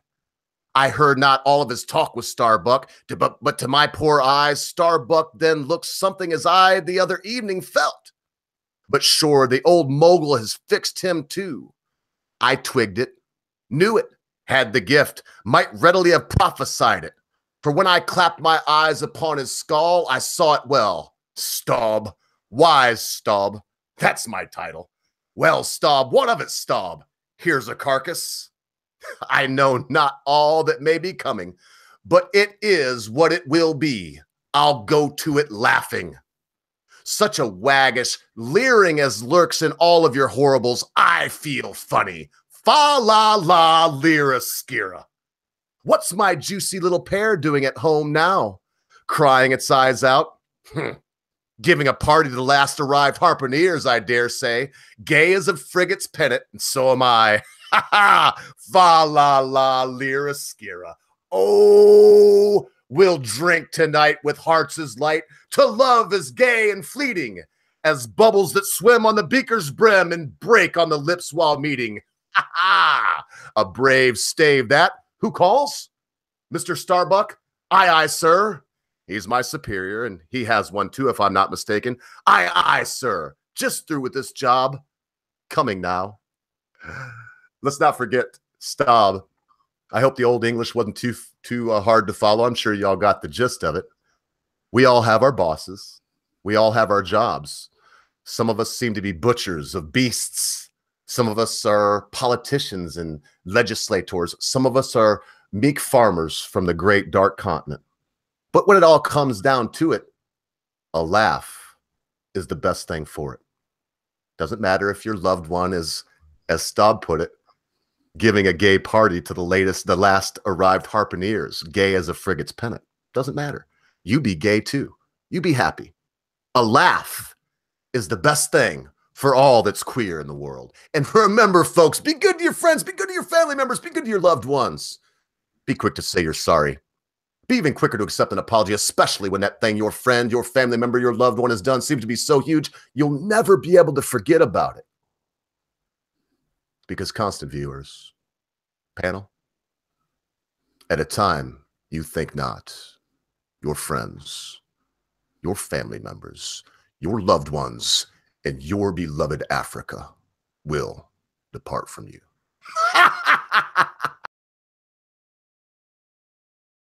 I heard not all of his talk with Starbuck, but to my poor eyes, Starbuck then looked something as I the other evening felt. But sure, the old mogul has fixed him too. I twigged it, knew it, had the gift, might readily have prophesied it. For when I clapped my eyes upon his skull, I saw it well. Staub, wise Staub, that's my title. Well, Staub, what of it, Staub? Here's a carcass. I know not all that may be coming, but it is what it will be. I'll go to it laughing. Such a waggish, leering as lurks in all of your horribles, I feel funny. Fa la la lira skira. What's my juicy little pair doing at home now? Crying its eyes out? Giving a party to the last arrived harpooneers, I dare say. Gay as a frigate's pennant, and so am I. Ha ha! Fa la la lira skira. Oh, we'll drink tonight with hearts as light to love as gay and fleeting as bubbles that swim on the beaker's brim and break on the lips while meeting. Ha ha! A brave stave that. Who calls? Mr. Starbuck? Aye, aye, sir. He's my superior, and he has one too, if I'm not mistaken. Aye, aye, sir. Just through with this job. Coming now. Let's not forget Staub. I hope the old English wasn't too hard to follow. I'm sure y'all got the gist of it. We all have our bosses. We all have our jobs. Some of us seem to be butchers of beasts. Some of us are politicians and legislators. Some of us are meek farmers from the great dark continent. But when it all comes down to it, a laugh is the best thing for it. Doesn't matter if your loved one is, as Staub put it, giving a gay party to the last arrived harpooneers, gay as a frigate's pennant. Doesn't matter. You be gay too. You be happy. A laugh is the best thing for all that's queer in the world. And remember, folks, be good to your friends, be good to your family members, be good to your loved ones. Be quick to say you're sorry. Be even quicker to accept an apology, especially when that thing your friend, your family member, your loved one has done seems to be so huge, you'll never be able to forget about it. Because, constant viewers, panel, at a time you think not, your friends, your family members, your loved ones, and your beloved Africa will depart from you.